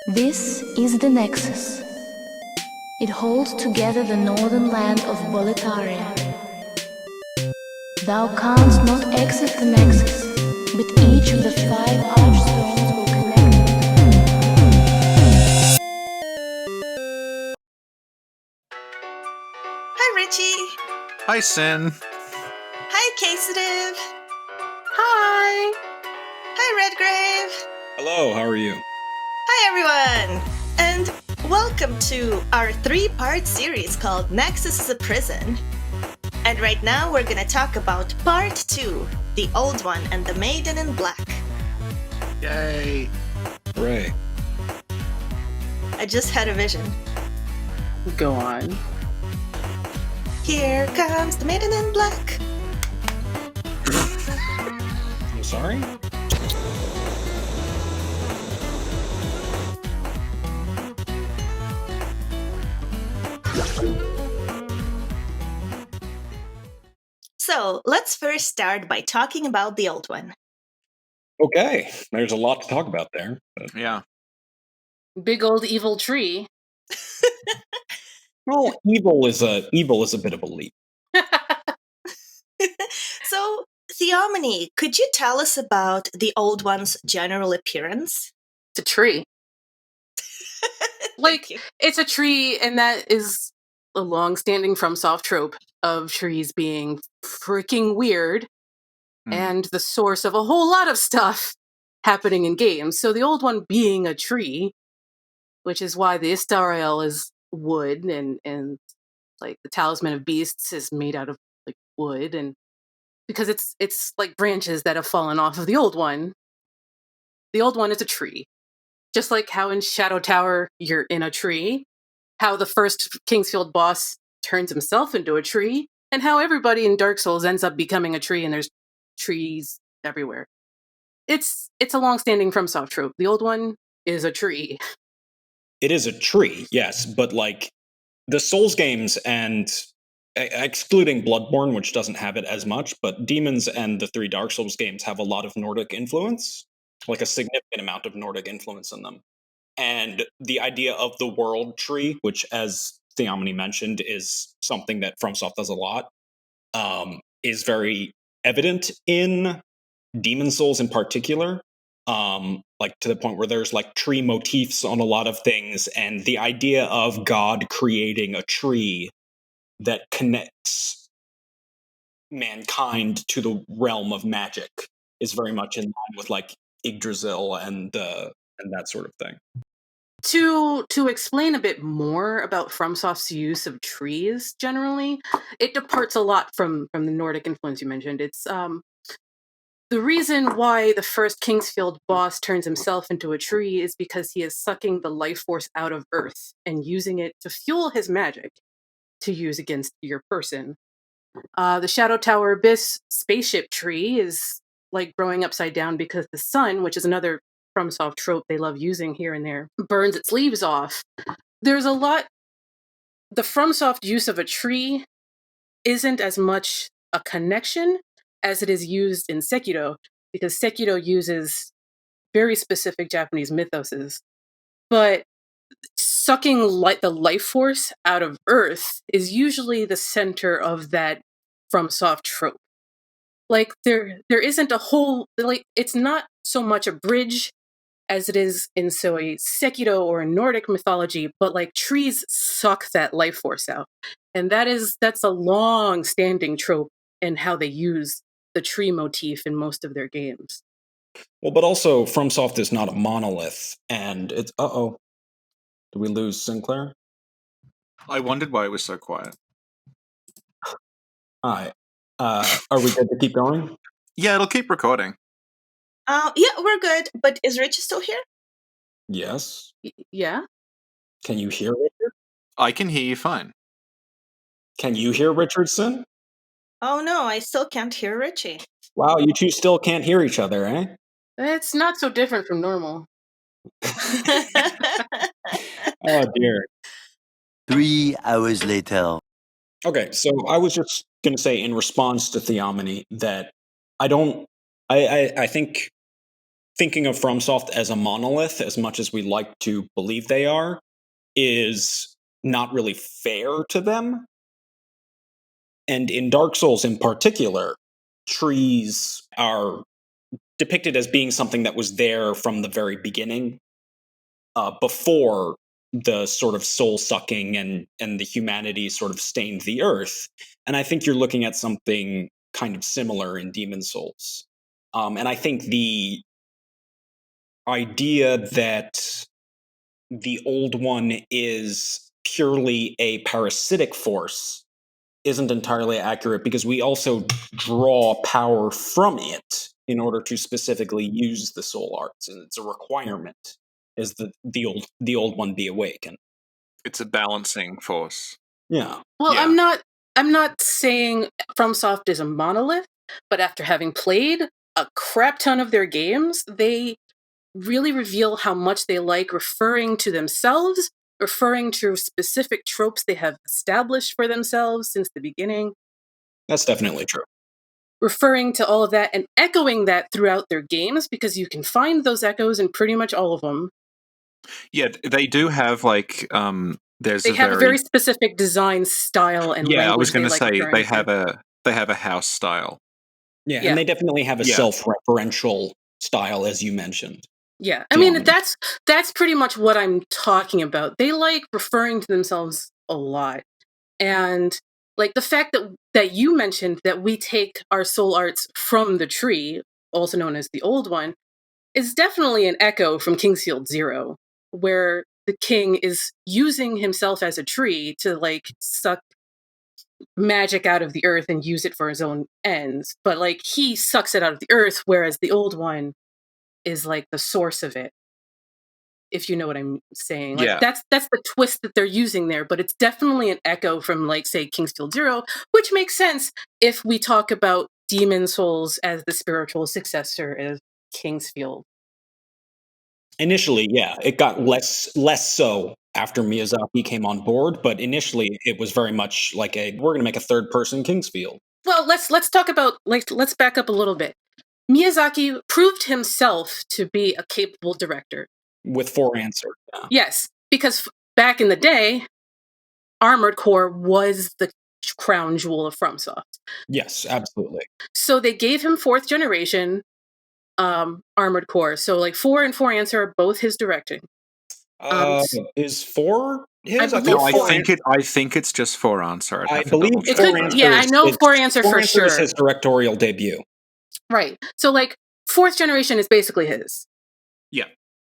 This is the Nexus. It holds together the northern land of Boletaria. Thou canst not exit the Nexus, but each of the 5 archstones will connect. Hi, Richie. Hi, Sin. Hi, Casitive. Hi. Hi, Redgrave. Hello, how are you? Hi, everyone. And welcome to our 3-part series called Nexus is a Prison. And right now we're going to talk about Part 2, The Old One and the Maiden in Black. Yay. Hooray. I just had a vision. Go on. Here comes the Maiden in Black. I'm sorry? So let's first start by talking about The Old One. Okay, there's a lot to talk about there. But... Yeah. Big old evil tree. Well, evil is a bit of a leap. So, Theomony, could you tell us about The Old One's general appearance? It's a tree. It's a tree, and that is a long-standing FromSoft trope of trees being freaking weird and the source of a whole lot of stuff happening in games. So the Old One being a tree, which is why the Istariel is wood, and like the Talisman of Beasts is made out of like wood, and because it's like branches that have fallen off of the Old One. The Old One is a tree. Just like how in Shadow Tower you're in a tree, how the first Kingsfield boss turns himself into a tree, and how everybody in Dark Souls ends up becoming a tree and there's trees everywhere. It's a long-standing FromSoft trope. The Old One is a tree. It is a tree, yes, but like the Souls games and excluding Bloodborne, which doesn't have it as much, but Demons and the 3 Dark Souls games have a lot of Nordic influence, like a significant amount of Nordic influence in them. And the idea of the world tree, which, as Theomony mentioned, is something that FromSoft does a lot, is very evident in Demon Souls in particular. Like to the point where there's like tree motifs on a lot of things, and the idea of God creating a tree that connects mankind to the realm of magic is very much in line with like Yggdrasil and that sort of thing. To explain a bit more about FromSoft's use of trees generally, it departs a lot from the Nordic influence you mentioned. It's the reason why the first Kingsfield boss turns himself into a tree is because he is sucking the life force out of Earth and using it to fuel his magic to use against your person. The Shadow Tower Abyss spaceship tree is like growing upside down because the sun, which is another FromSoft trope they love using here and there, burns its leaves off. There's a lot... The FromSoft use of a tree isn't as much a connection as it is used in Sekiro, because Sekiro uses very specific Japanese mythoses. But sucking the life force out of Earth is usually the center of that FromSoft trope. Like, there isn't a whole... Like, it's not so much a bridge as it is in, so a Sekiro or a Nordic mythology, but like trees suck that life force out. And that's a long-standing trope in how they use the tree motif in most of their games. Well, but also FromSoft is not a monolith, and it's did we lose Sinclair? I wondered why it was so quiet. Hi. Are we good to keep going? Yeah, it'll keep recording. Yeah, we're good. But is Richie still here? Yes. Yeah? Can you hear Richard? I can hear you fine. Can you hear Richardson? Oh no, I still can't hear Richie. Wow, you two still can't hear each other, eh? It's not so different from normal. Oh dear. 3 hours later. Okay, so I was just going to say in response to Theomony that I think thinking of FromSoft as a monolith, as much as we like to believe they are, is not really fair to them. And in Dark Souls in particular, trees are depicted as being something that was there from the very beginning, before the sort of soul-sucking and the humanity sort of stained the earth. And I think you're looking at something kind of similar in Demon Souls. And I think the idea that the Old One is purely a parasitic force isn't entirely accurate, because we also draw power from it in order to specifically use the soul arts, and it's a requirement is the old one be awakened. It's a balancing force. Yeah. Well, Yeah. I'm not saying FromSoft is a monolith, but after having played a crap ton of their games, they really reveal how much they like referring to themselves, referring to specific tropes they have established for themselves since the beginning, That's definitely true. referring to all of that and echoing that throughout their games, because you can find those echoes in pretty much all of them. Yeah, they do have like there's They a have a very very specific design style and yeah. I was language they going to like say referring to. they have a house style. Yeah, Yeah. and they definitely have a Yeah. self-referential style, as you mentioned. Yeah, I mean, Um, that's pretty much what I'm talking about. They like referring to themselves a lot. And like the fact that you mentioned that we take our soul arts from the tree, also known as the Old One, is definitely an echo from Kingsfield Zero, where the king is using himself as a tree to like suck magic out of the earth and use it for his own ends. But like he sucks it out of the earth, whereas the Old One is like the source of it, if you know what I'm saying. Like Yeah. that's the twist that they're using there, but it's definitely an echo from like say Kingsfield Zero, which makes sense if we talk about Demon Souls as the spiritual successor of Kingsfield. Initially, yeah, it got less so after Miyazaki came on board, but initially it was very much like we're going to make a third person Kingsfield. Well, let's talk about let's back up a little bit. Miyazaki proved himself to be a capable director. With 4 answers. Yeah. Yes, because back in the day, Armored Core was the crown jewel of FromSoft. Yes, absolutely. So they gave him 4th generation Armored Core. So like 4 and 4 Answer are both his directing. Is 4 his? I thought believe No, I 4 think it's just 4 answer. I'd I have to believe double It check. could, 4 Answer yeah, I know is 4 Answer 4 for Answer is sure. his directorial debut. Right. So like 4th generation is basically his. Yeah.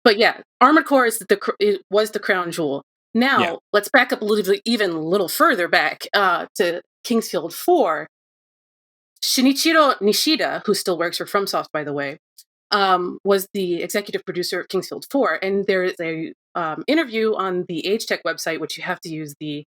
But yeah, Armored Core is it was the crown jewel. Now, Yeah. let's back up a little further back to Kingsfield 4. Shinichiro Nishida, who still works for FromSoft, by the way, was the executive producer of Kingsfield 4. And there is a interview on the Age Tech website, which you have to use the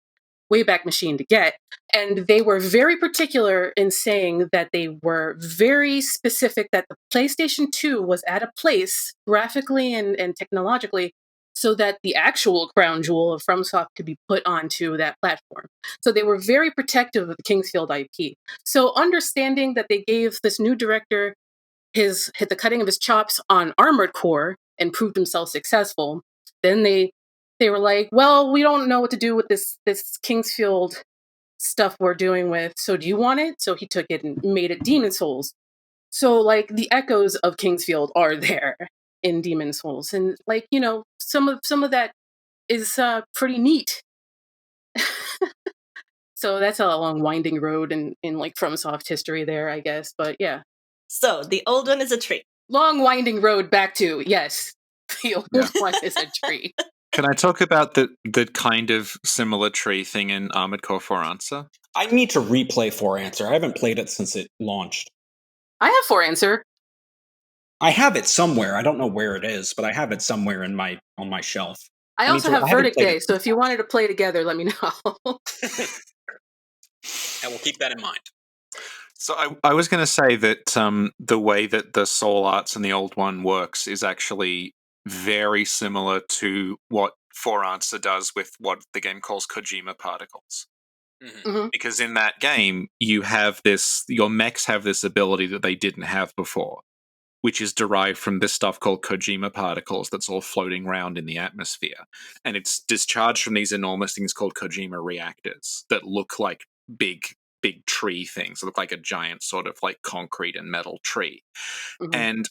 Wayback Machine to get. And they were very particular in saying that they were very specific that the PlayStation 2 was at a place graphically and technologically so that the actual crown jewel of FromSoft could be put onto that platform. So they were very protective of the Kingsfield IP. So understanding that they gave this new director hit the cutting of his chops on Armored Core and proved himself successful, then they were like, well, we don't know what to do with this Kingsfield stuff we're doing with, so do you want it? So he took it and made it Demon Souls. So like the echoes of Kingsfield are there in Demon Souls, and like, you know, some of that is pretty neat. So that's a long winding road in like FromSoft history there, I guess. But yeah, So the Old One is a tree. long winding road back to, yes, the Old Yeah. One is a tree. Can I talk about the kind of similar tree thing in Armored Core 4 Answer? I need to replay 4 Answer. I haven't played it since it launched. I have 4 Answer. I have it somewhere. I don't know where it is, but I have it somewhere on my shelf. I I also need to- have I haven't Verdict played Day, it. so if you wanted to play together, let me know. And we'll keep that in mind. So I was going to say that the way that the soul arts in the Old One works is actually very similar to what 4 Answer does with what the game calls Kojima particles. Mhm. Because in that game, you have your mechs have this ability that they didn't have before. which is derived from this stuff called Kojima particles that's all floating around in the atmosphere. And it's discharged from these enormous things called Kojima reactors that look like big tree things. They look like a giant sort of like concrete and metal tree. Mhm. And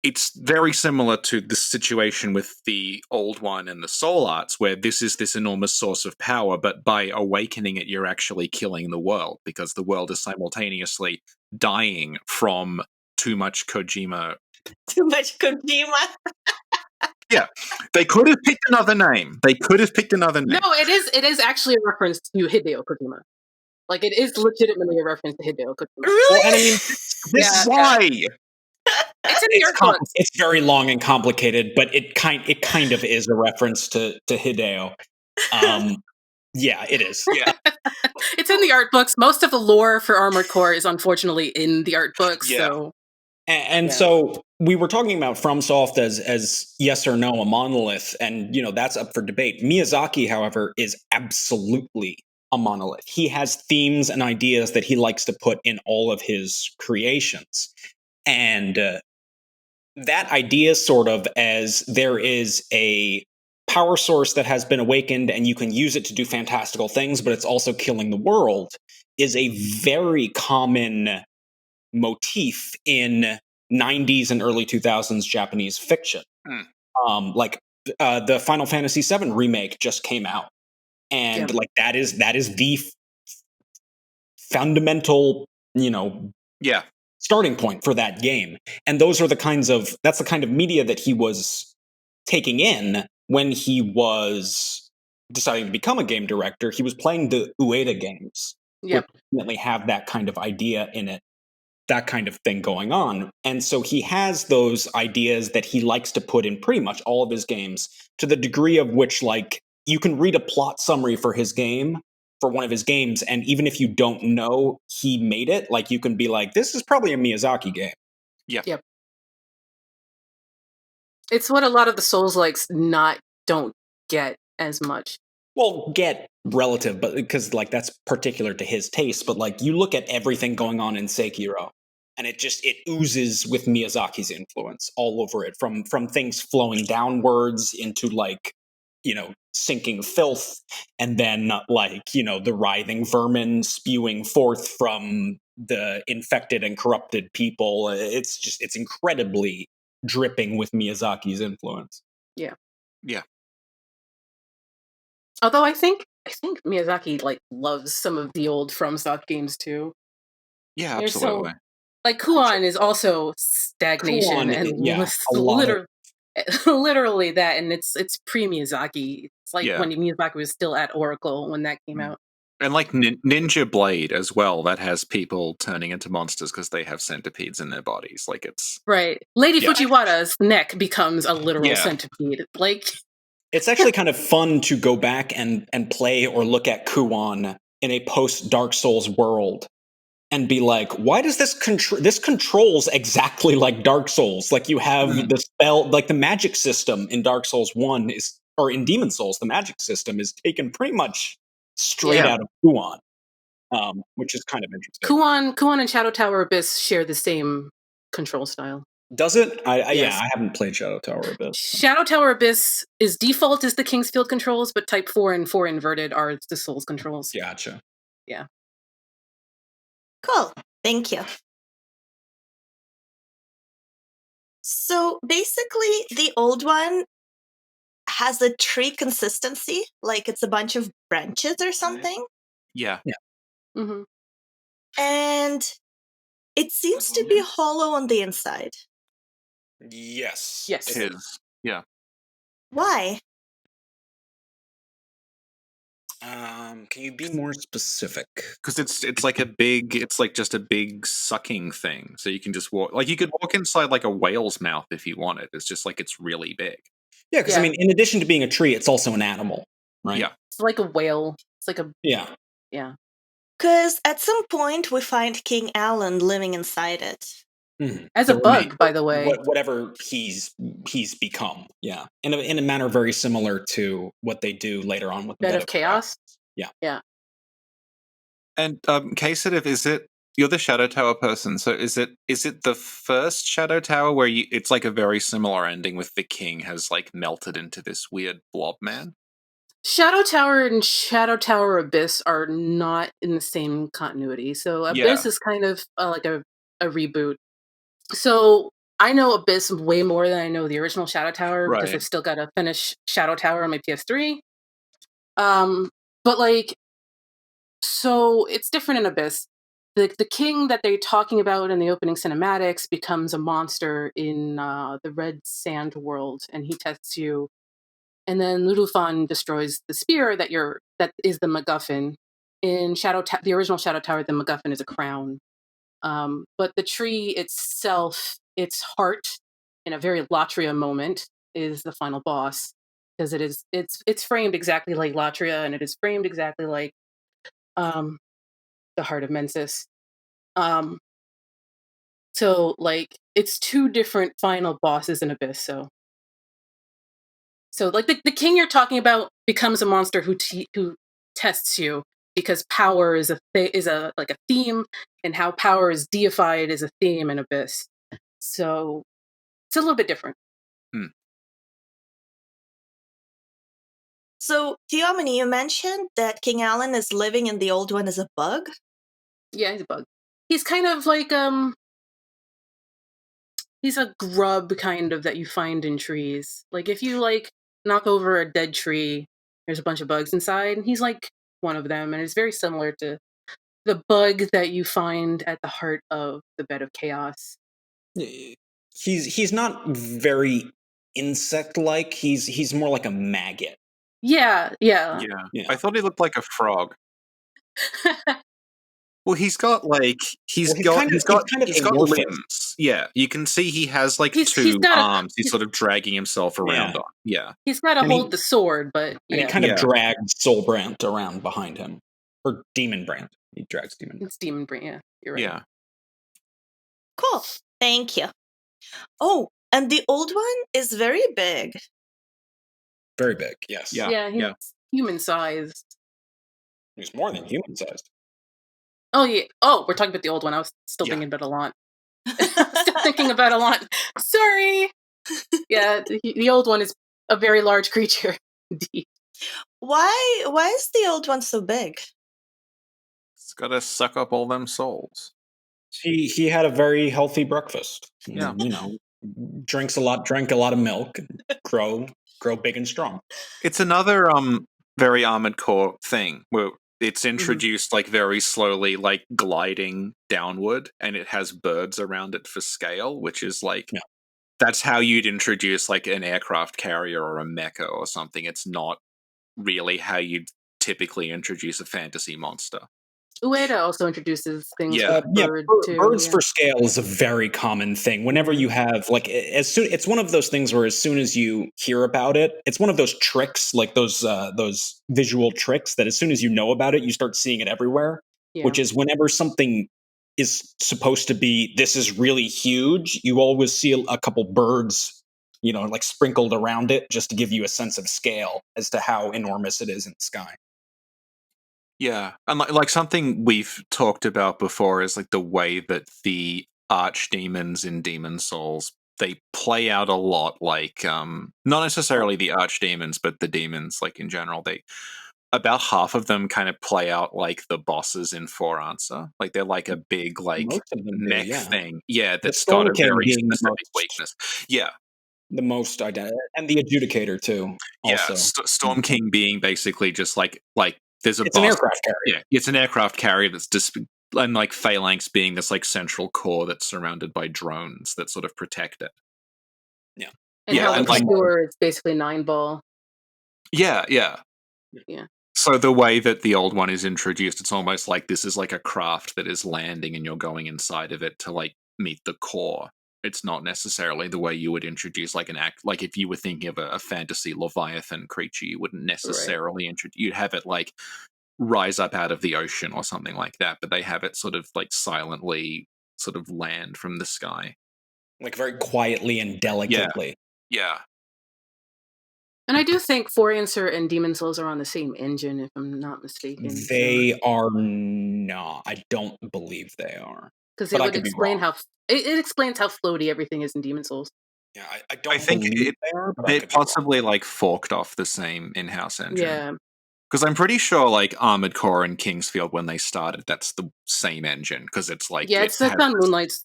it's very similar to the situation with the Old One and the Soul Arts, where this is this enormous source of power, but by awakening it, you're actually killing the world, because the world is simultaneously dying from too much Kojima. Too much Kojima. Yeah, they could have picked another name. No, it is actually a reference to Hideo Kojima. Like, it is legitimately a reference to Hideo Kojima. Really? Well, and I mean, This why? It's in the art books. It's very long and complicated, but it kind of is a reference to Hideo. Yeah, it is. Yeah. It's in the art books. Most of the lore for Armored Core is unfortunately in the art books. Yeah. So, And Yeah. so we were talking about FromSoft as yes or no a monolith, and that's up for debate. Miyazaki, however, is absolutely a monolith. He has themes and ideas that he likes to put in all of his creations, and that idea sort of as there is a power source that has been awakened and you can use it to do fantastical things, but it's also killing the world, is a very common motif in 90s and early 2000s Japanese fiction. Like the Final Fantasy VII remake just came out, and Yeah. like that is the fundamental, Yeah. starting point for that game. And that's the kind of media that he was taking in when he was deciding to become a game director. He was playing the Ueda games, Yep. which definitely have that kind of idea in it, that kind of thing going on. And so he has those ideas that he likes to put in pretty much all of his games, to the degree of which, like, you can read a plot summary for one of his games, and even if you don't know he made it, like, you can be like, this is probably a Miyazaki game. Yeah. It's what a lot of the Souls-likes don't get as much. Well, get relative, but because like that's particular to his taste. But like, you look at everything going on in Sekiro, and it oozes with Miyazaki's influence all over it, from things flowing downwards into like, sinking filth, and then like, the writhing vermin spewing forth from the infected and corrupted people. It's incredibly dripping with Miyazaki's influence. Yeah. Yeah. Although I think Miyazaki like loves some of the old FromSoft games too. Yeah, They're so- absolutely. Like Kuan is also stagnation Kuan, and yeah, a lot of- literally that, and it's pre-Miyazaki. It's like Yeah. when Miyazaki was still at Oracle when that came out. And like Ninja Blade as well, that has people turning into monsters because they have centipedes in their bodies. Like, it's Right. Lady Yeah. Fujiwara's neck becomes a literal Yeah. centipede. Like, It's actually kind of fun to go back and play or look at Kuan in a post Dark Souls world and be like, why does this controls exactly like Dark Souls? Like, you have the spell, like the magic system in Dark Souls 1 or in Demon Souls, the magic system is taken pretty much straight out of Kuan, which is kind of interesting. Kuan and Shadow Tower Abyss share the same control style. Does it? Yes. Yeah, I haven't played Shadow Tower Abyss. Shadow Tower Abyss is default is the Kingsfield controls, but Type 4 and 4 inverted are the Souls controls. Gotcha. Yeah. Cool. Thank you. So basically, the old one has a tree consistency, like it's a bunch of branches or something, yeah. Mm-hmm. and it seems to be hollow on the inside. Yes. Yes. It is. Yeah. Why? Can you be more specific? Because it's like just a big sucking thing. So you can just walk, like, you could walk inside like a whale's mouth if you wanted. It's just like, it's really big. Yeah, because I mean, in addition to being a tree, it's also an animal, right? Yeah. It's like a whale. It's like a Yeah. Because at some point we find King Allant living inside it. As a bug, by the way. Whatever he's become, yeah, in a manner very similar to what they do later on with Bed of Chaos. Yeah. Yeah. And Casitive, is it You're the Shadow Tower person, so is it the first Shadow Tower where it's like a very similar ending with the king has like melted into this weird blob man? Shadow Tower and Shadow Tower Abyss are not in the same continuity. So Abyss is kind of like a reboot. So I know Abyss way more than I know the original Shadow Tower because Right. I've still got to finish Shadow Tower on my PS3. But like, so it's different in Abyss. The king that they're talking about in the opening cinematics becomes a monster in the Red Sand world, and he tests you. And then Ludufan destroys the spear that is the MacGuffin. In the original Shadow Tower, the MacGuffin is a crown. But the tree itself, its heart, in a very Latria moment, is the final boss because it's framed exactly like Latria, and it is framed exactly like the heart of Mensis. So like it's two different final bosses in Abyss. So like the king you're talking about becomes a monster who tests you because power is like a theme, and how power is deified is a theme in Abyss. So it's a little bit different. So, Theomony, you mentioned that King Allant is living in the Old One as a bug? Yeah, he's a bug. He's kind of like he's a grub kind of that you find in trees. Like if you like knock over a dead tree, there's a bunch of bugs inside, and he's like one of them, and it's very similar to the bug that you find at the heart of the Bed of Chaos. He's not very insect-like. He's more like a maggot. Yeah. Yeah. Yeah. I thought he looked like a frog. Well, he's got amorphous. limbs. Yeah, you can see he has like He's two got arms. He's sort of dragging himself around on. Yeah, He's got to And hold the sword, but and he yeah, kind of drags Soulbrand around behind him, or Demon Brand. He drags Demon Brand. it's Demon Brain. Yeah, you're right. yeah. Cool. Thank you. Oh, and the Old One is very big. Very big. Yes. Yeah. He's human sized. He's more than human sized. Oh yeah. Oh, we're talking about the old one. I was still thinking about Allant. Still thinking about Allant. Sorry. Yeah, the old one is a very large creature. Indeed. Why is the Old One so big? It's got to suck up all them souls. He had a very healthy breakfast. Yeah. You know, drank a lot of milk, and grow big and strong. It's another very Armored Core thing where it's introduced like very slowly, like gliding downward, and it has birds around it for scale, which is like that's how you'd introduce like an aircraft carrier or a mecha or something. It's not really how you'd typically introduce a fantasy monster. Ueda also introduces things Yeah. with bird too. Birds for scale is a very common thing. Whenever you have it's one of those things where as soon as you hear about it, it's one of those tricks, like those visual tricks that as soon as you know about it, you start seeing it everywhere. Yeah. Which is whenever something is supposed to be this is really huge, you always see a couple birds, like sprinkled around it just to give you a sense of scale as to how enormous it is in the sky. Yeah, and like something we've talked about before is like the way that the archdemons in Demon Souls, they play out a lot like not necessarily the archdemons, but the demons like in general. They about half of them kind of play out like the bosses in For Answer. Like they're like a big like mech thing. Yeah, that's got a very specific weakness. Yeah. The most identity, and the adjudicator too. Also. Yeah, Storm King being basically just like there's a it's boss. An aircraft carrier. Yeah, it's an aircraft carrier that's just and like Phalanx being this like central core that's surrounded by drones that sort of protect it. Yeah, and how and like it's basically 9-ball. Yeah. Yeah. So the way that the old one is introduced, it's almost like this is like a craft that is landing, and you're going inside of it to like meet the core. It's not necessarily the way you would introduce like an act. Like if you were thinking of a fantasy Leviathan creature, you wouldn't necessarily introduce. You'd have it like rise up out of the ocean or something like that. But they have it sort of like silently sort of land from the sky, like very quietly and delicately. Yeah. And I do think Forancer and Demon Souls are on the same engine, if I'm not mistaken. They are not. I don't believe they are. Because But it I would could be explain wrong. how it explains how floaty everything is in Demon Souls. Yeah, I don't I think believe they are, but I it could be wrong. possibly like forked off the same in-house engine. Yeah. Because I'm pretty sure like Armored Core and Kingsfield, when they started, that's the same engine. Because it's like Yeah, it's on Moonlight's.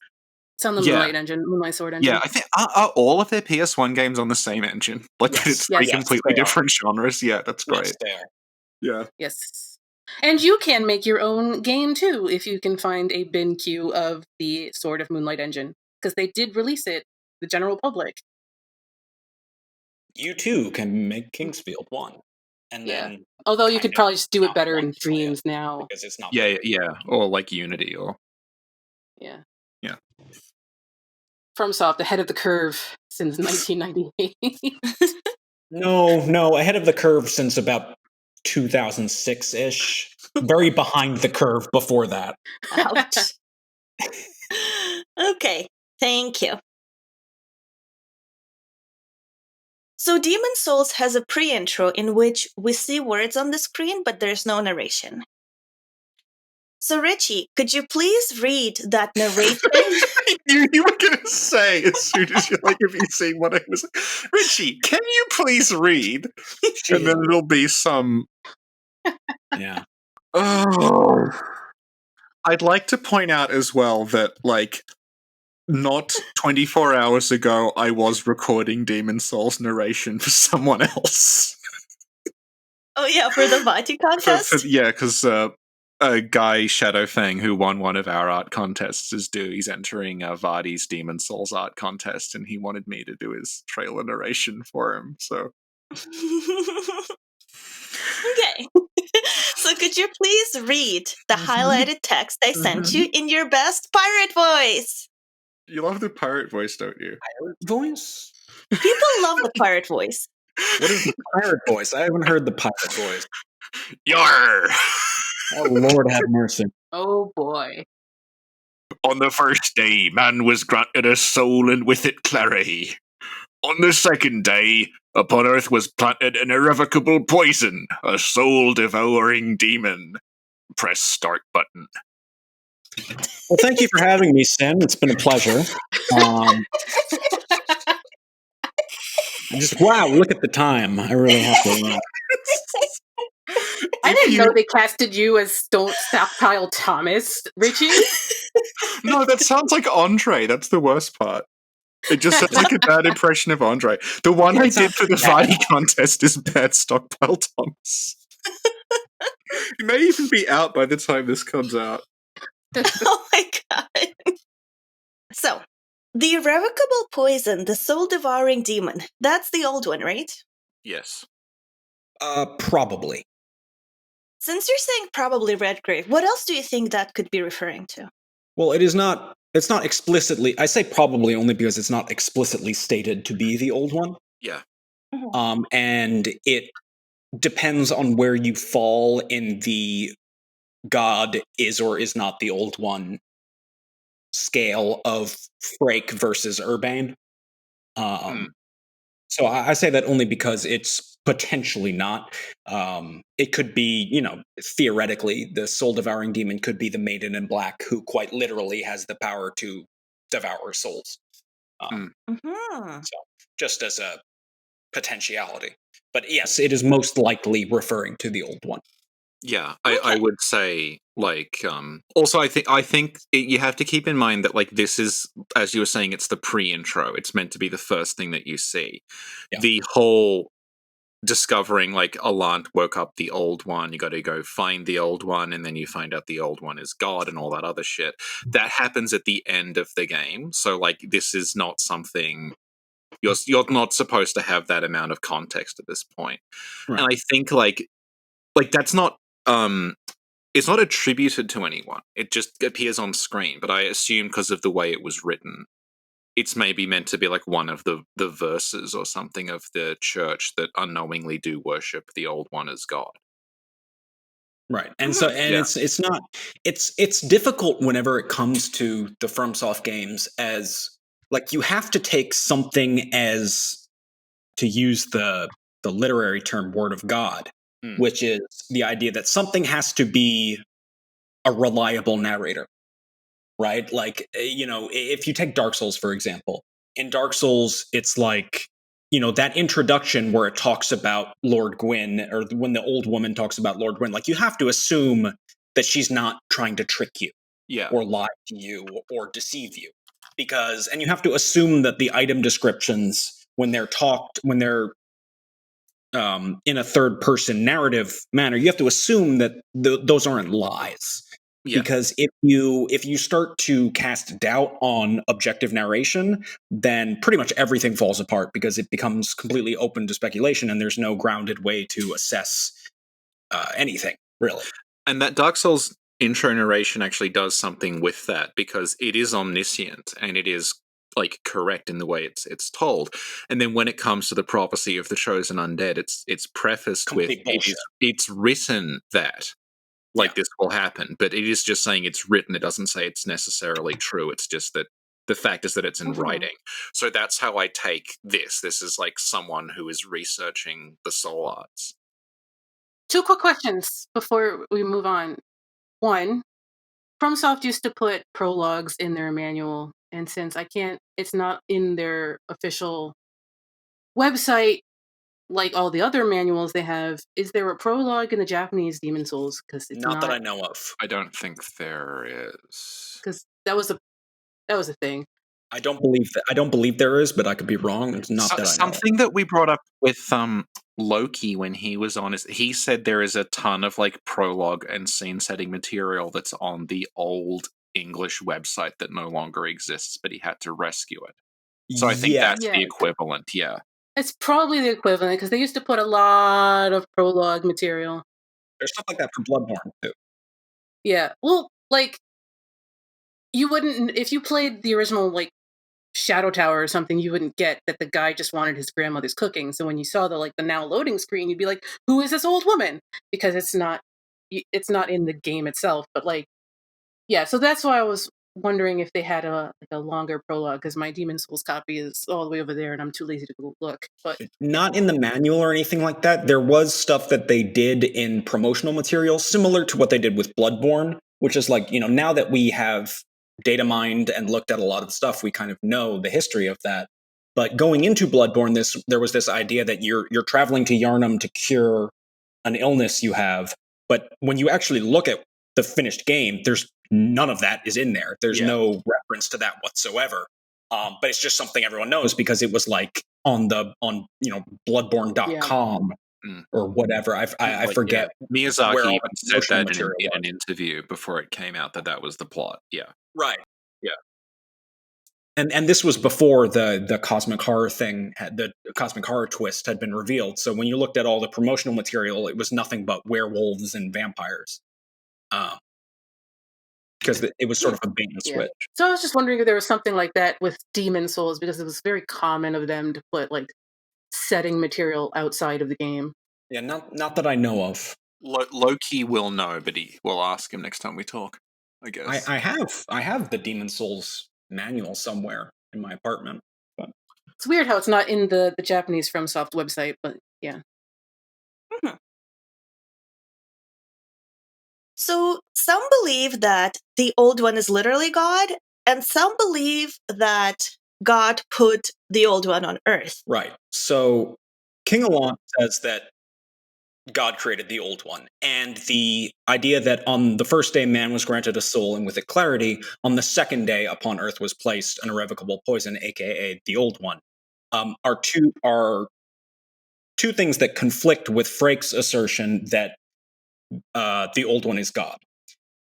It's on the Yeah. Moonlight engine, Moonlight Sword engine. Yeah, I think are all of their PS1 games on the same engine? Like Yes. it's Yes. three Yes, completely they are. different genres. Yeah, that's great. Yes, they are. Yeah. Yes. And you can make your own game too if you can find a bin queue of the Sword of Moonlight engine. Because they did release it to the general public. You too can make Kingsfield 1. And Yeah. then Although you could probably just do it not better want in to play it, Dreams now. because it's not. Yeah, or like Unity, or Yeah. Yeah. FromSoft, ahead of the curve since 1998. No, ahead of the curve since about 2006-ish. Very behind the curve before that. Ouch. Okay, thank you. So Demon Souls has a pre-intro in which we see words on the screen, but there's no narration. So Richie, could you please read that narration? I knew you were going to say as soon as you're like, have you seen what I was? Richie, can you please read? And then it'll be some. Yeah. Oh. I'd like to point out as well that, like, not 24 hours ago, I was recording Demon Souls narration for someone else. Oh yeah, for the Vati contest? Yeah, because a guy, Shadowfang, who won one of our art contests, he's entering Vardy's Demon Souls art contest, and he wanted me to do his trailer narration for him, so... Okay. So could you please read the highlighted text I sent you in your best pirate voice? You love the pirate voice, don't you? Pirate voice? People love the pirate voice. What is the pirate voice? I haven't heard the pirate voice. Yar! Oh, Lord have mercy. Oh boy. On the first day, man was granted a soul and with it clarity. On the second day, upon earth was planted an irrevocable poison, a soul-devouring demon. Press start button. Well, thank you for having me, Sin. It's been a pleasure. Just wow, look at the time. I really have to. I didn't know they casted you as Stockpile Thomas, Richie. No, that sounds like Andre. That's the worst part. It just sounds like a bad impression of Andre. The one I did for the Vardy contest is Bad Stockpile Thomas. It may even be out by the time this comes out. Oh my god. So, the irrevocable poison, the soul-devouring demon, that's the old one, right? Yes. Probably. Since you're saying probably Redgrave, what else do you think that could be referring to? Well, it is not. It's not explicitly. I say probably only because it's not explicitly stated to be the old one. Yeah. And it depends on where you fall in the God is or is not the old one scale of Frake versus Urbane. So I say that only because it's potentially not. It could be, theoretically, the soul-devouring demon could be the Maiden in Black, who quite literally has the power to devour souls. So, just as a potentiality. But yes, it is most likely referring to the old one. Yeah, I would say, like, also I think you have to keep in mind that, like, this is, as you were saying, it's the pre-intro. It's meant to be the first thing that you see. Yeah. The whole discovering, like, Allant woke up the old one, you got to go find the old one, and then you find out the old one is God and all that other shit. That happens at the end of the game. So, like, this is not something... You're not supposed to have that amount of context at this point. Right. And I think, like that's not... it's not attributed to anyone. It just appears on screen, but I assume because of the way it was written, it's maybe meant to be like one of the verses or something of the church that unknowingly do worship the old one as God. Right. And so it's not it's difficult whenever it comes to the FromSoft games, as like you have to take something as, to use the the literary term word of God, which is the idea that something has to be a reliable narrator, right? Like, if you take Dark Souls, for example, in Dark Souls, it's like, that introduction where it talks about Lord Gwyn, or when the old woman talks about Lord Gwyn, like, you have to assume that she's not trying to trick you or lie to you or deceive you. And you have to assume that the item descriptions, when they're in a third person narrative manner, you have to assume that those aren't lies. Yeah. Because if you start to cast doubt on objective narration, then pretty much everything falls apart, because it becomes completely open to speculation, and there's no grounded way to assess anything, really. And that Dark Souls intro narration actually does something with that, because it is omniscient and it is like correct in the way it's told. And then when it comes to the prophecy of the chosen undead, it's prefaced with it's written that this will happen, but it is just saying it's written. It doesn't say it's necessarily true. It's just that the fact is that it's in writing. So that's how I take this. This is like someone who is researching the soul arts. 2 quick questions before we move on. 1, FromSoft used to put prologues in their manual, and since it's not in their official website like all the other manuals they have, is there a prologue in the Japanese Demon Souls? Because it's not that I know of. I don't think there is. Because that was a thing. I don't believe there is, but I could be wrong. It's not that I know. Something that we brought up with Loki when he was on is he said there is a ton of like prologue and scene setting material that's on the old English website that no longer exists, but he had to rescue it. So I think that's the equivalent. Yeah. It's probably the equivalent, because they used to put a lot of prologue material. There's stuff like that for Bloodborne, too. Yeah. Well, like, you wouldn't, if you played the original, like, Shadow Tower or something, you wouldn't get that the guy just wanted his grandmother's cooking. So when you saw the now loading screen, you'd be like, who is this old woman? Because it's not in the game itself. But so that's why I was wondering if they had a longer prologue, because my Demon Souls copy is all the way over there and I'm too lazy to go look. But not in the manual or anything like that. There was stuff that they did in promotional material, similar to what they did with Bloodborne, which is like, now that we have data mined and looked at a lot of stuff, we kind of know the history of that. But going into Bloodborne, there was this idea that you're traveling to Yharnam to cure an illness you have, but when you actually look at the finished game, there's none of that is in there. There's no reference to that whatsoever. But it's just something everyone knows because it was like on Bloodborne.com or whatever. I forget. Miyazaki even said that in an interview before it came out that was the plot. Yeah. Right. Yeah. And this was before the cosmic horror thing, the cosmic horror twist had been revealed. So when you looked at all the promotional material, it was nothing but werewolves and vampires. Because it was sort of a bait and switch. So I was just wondering if there was something like that with Demon Souls, because it was very common of them to put setting material outside of the game. Yeah, not that I know of. Loki will know, but we'll ask him next time we talk, I guess. I have the Demon Souls manual somewhere in my apartment. But it's weird how it's not in the Japanese FromSoft website, but yeah. Mm-hmm. So some believe that the Old One is literally God, and some believe that God put the Old One on Earth. Right. So King Allant says that God created the Old One, and the idea that on the first day man was granted a soul, and with it clarity, on the second day upon Earth was placed an irrevocable poison, aka the Old One, are two things that conflict with Frake's assertion that the Old One is God.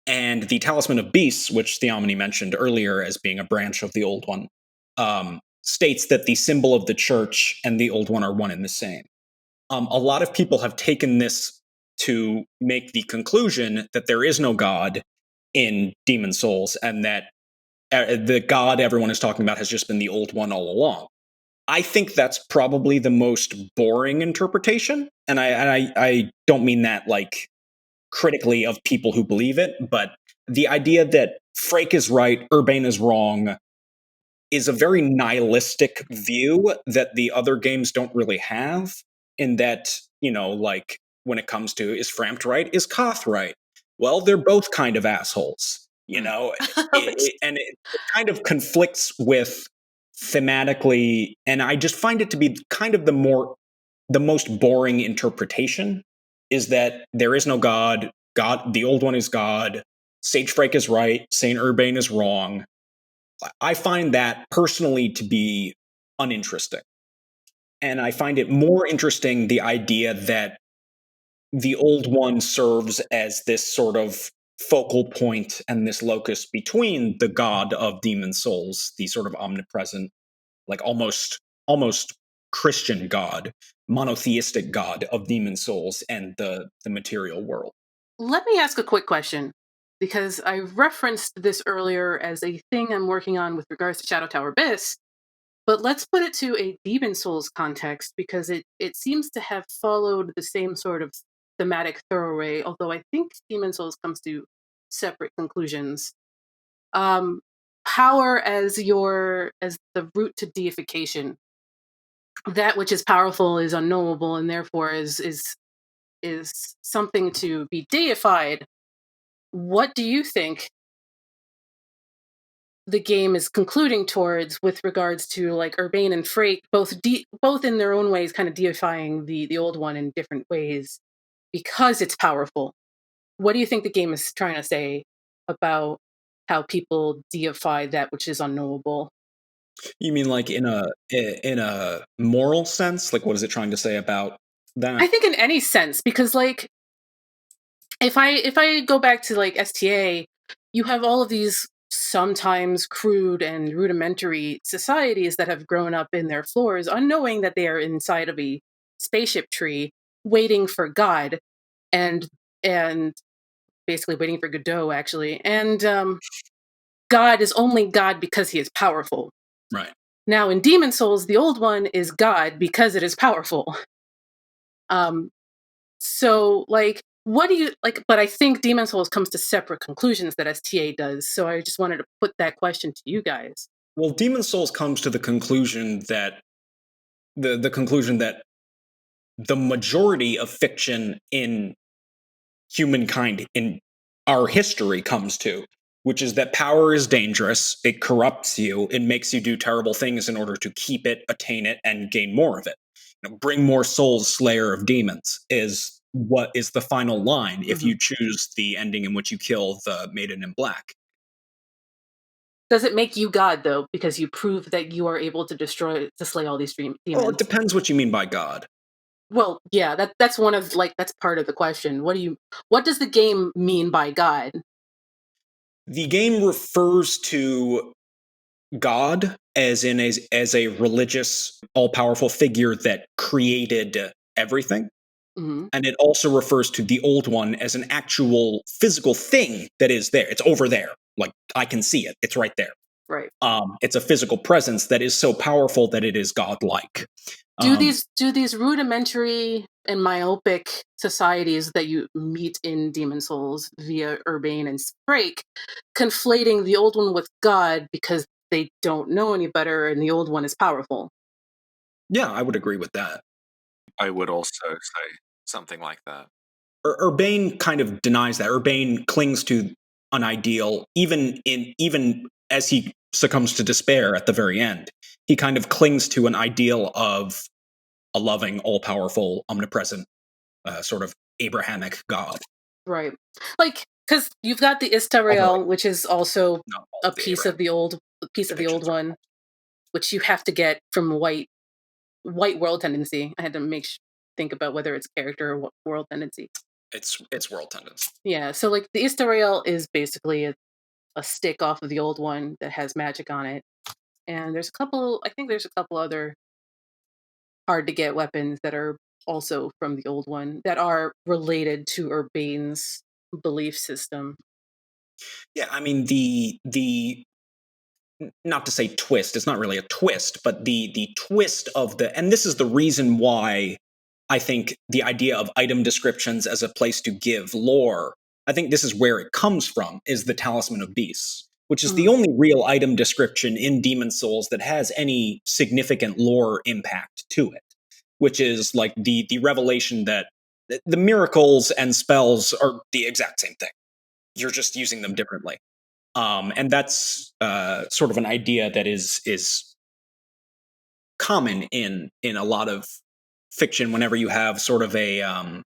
And the Talisman of Beasts, which Theomony mentioned earlier as being a branch of the Old One, states that the symbol of the church and the Old One are one and the same. A lot of people have taken this to make the conclusion that there is no God in Demon Souls, and that the God everyone is talking about has just been the Old One all along. I think that's probably the most boring interpretation, and I don't mean that critically of people who believe it, but the idea that Frake is right, Urbane is wrong, is a very nihilistic view that the other games don't really have. in that, like when it comes to is Frampt right, is Koth right? Well, they're both kind of assholes, and it kind of conflicts with thematically, and I just find it to be kind of the most boring interpretation is that there is no God. God, the Old One is God. Sage Frake is right. Saint Urbane is wrong. I find that personally to be uninteresting. And I find it more interesting the idea that the Old One serves as this sort of focal point and this locus between the god of demon souls, the sort of omnipresent, like almost Christian god, monotheistic god of demon souls, and the material world. Let me ask a quick question, because I referenced this earlier as a thing I'm working on with regards to Shadow Tower Abyss, but let's put it to a Demon Souls context, because it seems to have followed the same sort of thematic thoroughway, although I think Demon Souls comes to separate conclusions. Power as the route to deification. That which is powerful is unknowable, and therefore is something to be deified. What do you think the game is concluding towards with regards to like Urbane and Frake, both in their own ways, kind of deifying the Old One in different ways because it's powerful? What do you think the game is trying to say about how people deify that which is unknowable? You mean like in a moral sense? Like, what is it trying to say about that? I think in any sense, because like if I go back to like STA, you have all of these sometimes crude and rudimentary societies that have grown up in their floors, unknowing that they are inside of a spaceship tree, waiting for God, and basically waiting for Godot, actually. And God is only God because he is powerful. Right. Now, in Demon Souls, the Old One is God because it is powerful. So, like, what do you like? But I think Demon Souls comes to separate conclusions that STA does. So I just wanted to put that question to you guys. Well, Demon Souls comes to the conclusion that the conclusion that the majority of fiction in humankind in our history comes to, which is that power is dangerous, it corrupts you, it makes you do terrible things in order to keep it, attain it, and gain more of it. Bring more souls, slayer of demons, is what is the final line if you choose the ending in which you kill the Maiden in Black. Does it make you God, though, because you prove that you are able to slay all these demons? Well, it depends what you mean by God. Well, yeah, that's one of that's part of the question. What does the game mean by God? The game refers to God as a religious, all-powerful figure that created everything. Mm-hmm. And it also refers to the Old One as an actual physical thing that is there. It's over there. Like, I can see it. It's right there. Right. It's a physical presence that is so powerful that it is godlike. Do these rudimentary and myopic societies that you meet in Demon Souls via Urbane and Frake conflating the Old One with God because they don't know any better and the Old One is powerful? Yeah, I would agree with that. I would also say something like that. Urbane kind of denies that. Urbane clings to an ideal, even as he succumbs to despair at the very end. He kind of clings to an ideal of a loving, all-powerful, omnipresent, sort of Abrahamic God. Right. Like, because you've got the Istariel, which is also a piece of the old one, which you have to get from white world tendency. I had to think about whether it's character or world tendency. It's world tendency. Yeah, so like the Istariel is basically a stick off of the Old One that has magic on it. And there's a couple other hard to get weapons that are also from the Old One that are related to Urbane's belief system. Yeah, I mean the not to say twist, it's not really a twist, but the twist of and this is the reason why I think the idea of item descriptions as a place to give lore, I think this is where it comes from, is the Talisman of Beasts, which is the only real item description in Demon Souls that has any significant lore impact to it. which is like the revelation that the miracles and spells are the exact same thing. You're just using them differently. And that's sort of an idea that is common in a lot of fiction. Whenever you have sort of a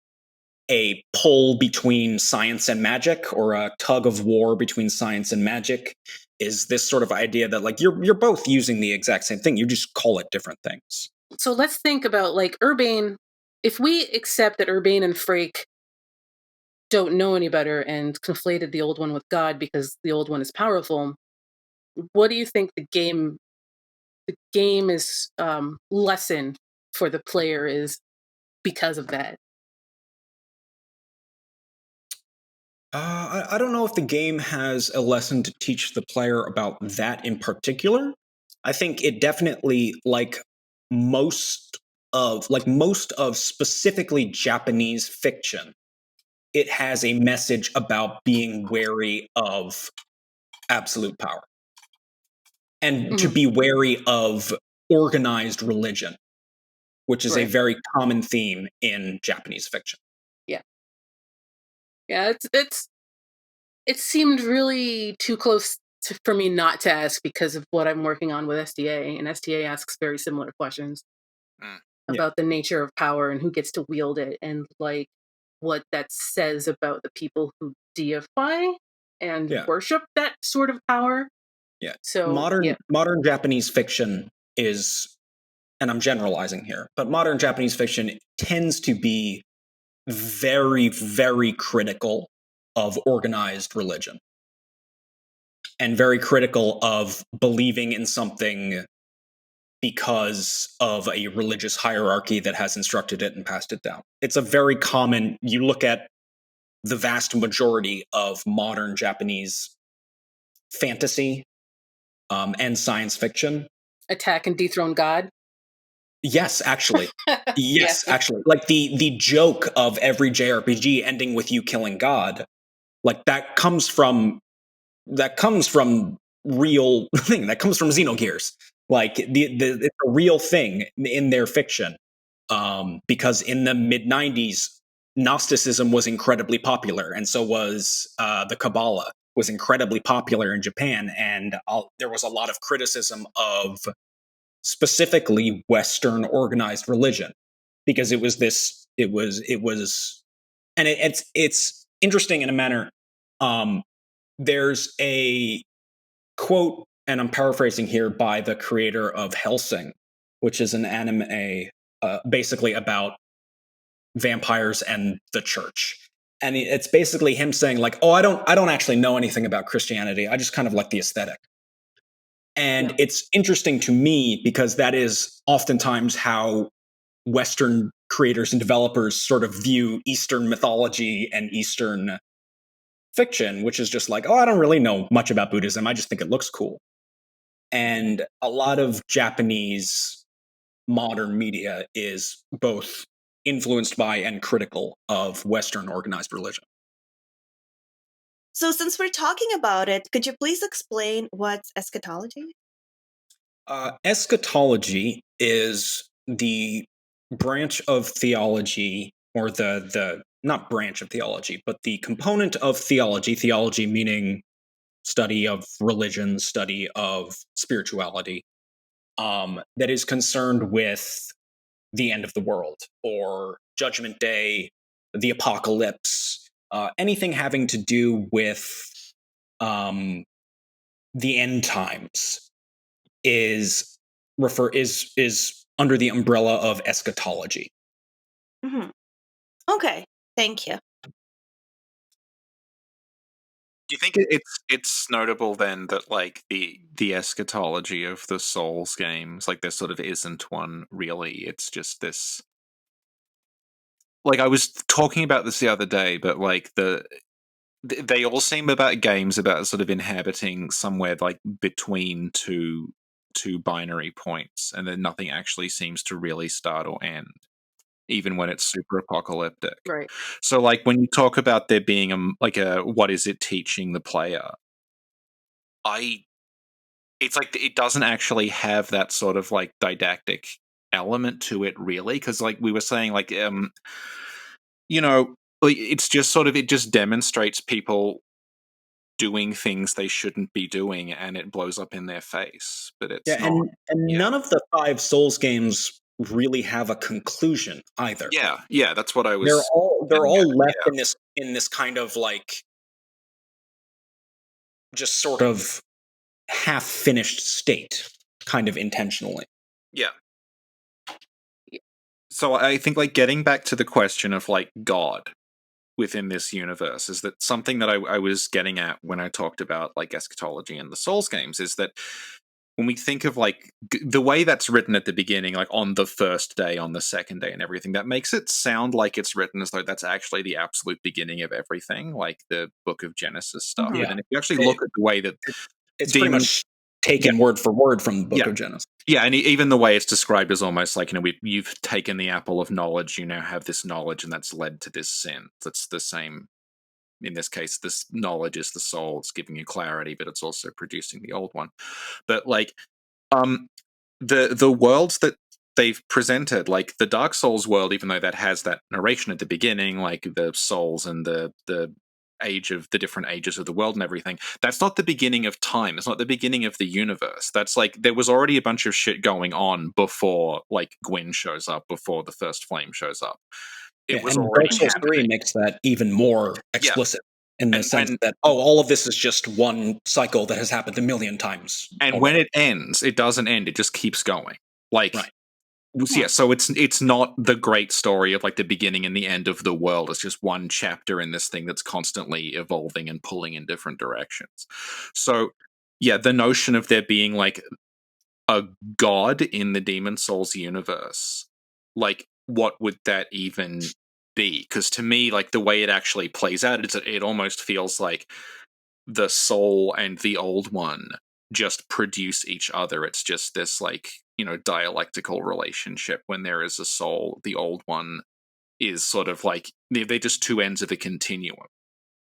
pull between science and magic, or a tug of war between science and magic, is this sort of idea that like you're both using the exact same thing. You just call it different things. So let's think about like Urbane. If we accept that Urbane and Frake don't know any better and conflated the Old One with God because the Old One is powerful, what do you think the game is lesson for the player is because of that? I don't know if the game has a lesson to teach the player about that in particular. I think it definitely, like most of specifically Japanese fiction, it has a message about being wary of absolute power and to be wary of organized religion, which is a very common theme in Japanese fiction. Yeah, it seemed really too close for me not to ask because of what I'm working on with SDA, and SDA asks very similar questions about the nature of power and who gets to wield it, and like what that says about the people who deify and worship that sort of power. Yeah. So modern Japanese fiction is, and I'm generalizing here, but modern Japanese fiction tends to be very, very critical of organized religion and very critical of believing in something because of a religious hierarchy that has instructed it and passed it down. It's a very common, you look at the vast majority of modern Japanese fantasy and science fiction. Attack and dethrone God? Yes, actually. Yes, actually. Like the joke of every JRPG ending with you killing God, like that comes from real thing. That comes from Xenogears. Like it's a real thing in their fiction. Because in the mid-90s, Gnosticism was incredibly popular, and so was the Kabbalah was incredibly popular in Japan, and there was a lot of criticism of specifically Western organized religion, because it's interesting in a manner. There's a quote, and I'm paraphrasing here, by the creator of Hellsing, which is an anime basically about vampires and the church. And it's basically him saying like, oh, I don't actually know anything about Christianity. I just kind of like the aesthetic. And it's interesting to me because that is oftentimes how Western creators and developers sort of view Eastern mythology and Eastern fiction, which is just like, oh, I don't really know much about Buddhism. I just think it looks cool. And a lot of Japanese modern media is both influenced by and critical of Western organized religion. So since we're talking about it, could you please explain what's eschatology? Eschatology is the branch of theology, or the not branch of theology, but the component of theology meaning study of religion, study of spirituality, that is concerned with the end of the world, or Judgment Day, the apocalypse, anything having to do with the end times is under the umbrella of eschatology. Mm-hmm. Okay, thank you. Do you think it's notable then that like the eschatology of the Souls games, like there sort of isn't one really? It's just this. Like I was talking about this the other day, but like they all seem about games about sort of inhabiting somewhere like between two binary points, and then nothing actually seems to really start or end, even when it's super apocalyptic. Right. So like when you talk about there being a what is it teaching the player, it's like it doesn't actually have that sort of like didactic element to it, really, because like we were saying, like it's just sort of, it just demonstrates people doing things they shouldn't be doing, and it blows up in their face. But it's not. And none of the 5 Souls games really have a conclusion either. Yeah, that's what I was. They're getting all at, left in this kind of like just sort of half finished state, kind of intentionally. Yeah. So I think, like, getting back to the question of like God within this universe, is that something that I was getting at when I talked about like eschatology and the Souls games, is that when we think of like the way that's written at the beginning, like on the first day, on the second day, and everything, that makes it sound like it's written as though that's actually the absolute beginning of everything, like the Book of Genesis stuff. Yeah. But then if you actually look at the way that it's pretty much taken word for word from the Book of Genesis. Yeah, and even the way it's described is almost like, you've taken the apple of knowledge, you now have this knowledge, and that's led to this sin. That's the same. In this case, this knowledge is the soul. It's giving you clarity, but it's also producing the old one. But like, the worlds that they've presented, like the Dark Souls world, even though that has that narration at the beginning, like the souls and the age of the different ages of the world and everything, that's not the beginning of time. It's not the beginning of the universe. That's like, there was already a bunch of shit going on before like Gwyn shows up, before the first flame shows up. It was and already Dark Souls happening. 3 makes that even more explicit in the sense that all of this is just one cycle that has happened a million times. And already. when it ends, it doesn't end. It just keeps going. Like, right. Yeah, so it's not the great story of like the beginning and the end of the world. It's just one chapter in this thing that's constantly evolving and pulling in different directions. So yeah, the notion of there being like a god in the Demon Souls universe, like what would that even be? Because to me, like the way it actually plays out, it almost feels like the soul and the old one just produce each other. It's just this like, dialectical relationship. When there is a soul, the old one is sort of like, they're just two ends of a continuum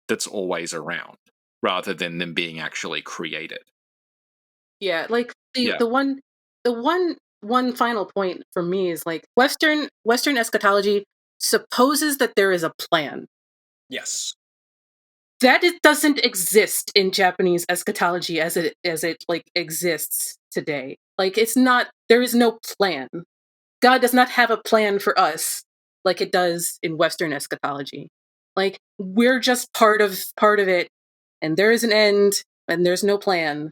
that's always around, rather than them being actually created. Yeah, like the one final point for me is like Western eschatology supposes that there is a plan. Yes. That it doesn't exist in Japanese eschatology as it like exists today. Like there is no plan. God does not have a plan for us like it does in Western eschatology. Like we're just part of it, and there is an end, and there's no plan,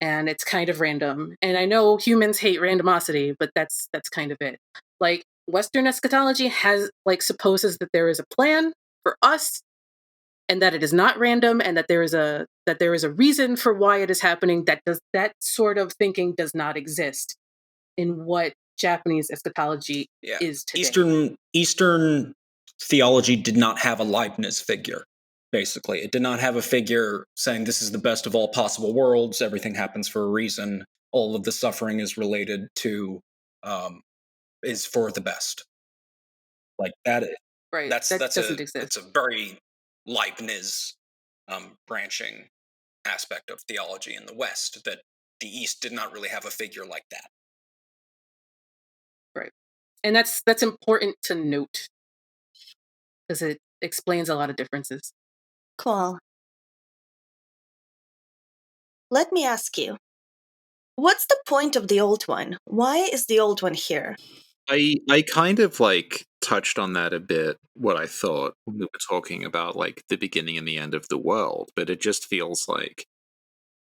and it's kind of random. And I know humans hate randomosity, but that's kind of it. Like Western eschatology supposes that there is a plan for us, and that it is not random, and that there is a reason for why it is happening. That sort of thinking does not exist in what Japanese eschatology is today. Eastern theology did not have a Leibniz figure. Basically, it did not have a figure saying this is the best of all possible worlds. Everything happens for a reason. All of the suffering is related to is for the best. Like that. Right. That doesn't exist. It's a very Leibniz branching aspect of theology in the West that the East did not really have a figure like that. Right. And that's important to note because it explains a lot of differences. Cool. Let me ask you, what's the point of the old one? Why is the old one here? I kind of like touched on that a bit, what I thought when we were talking about like the beginning and the end of the world, but it just feels like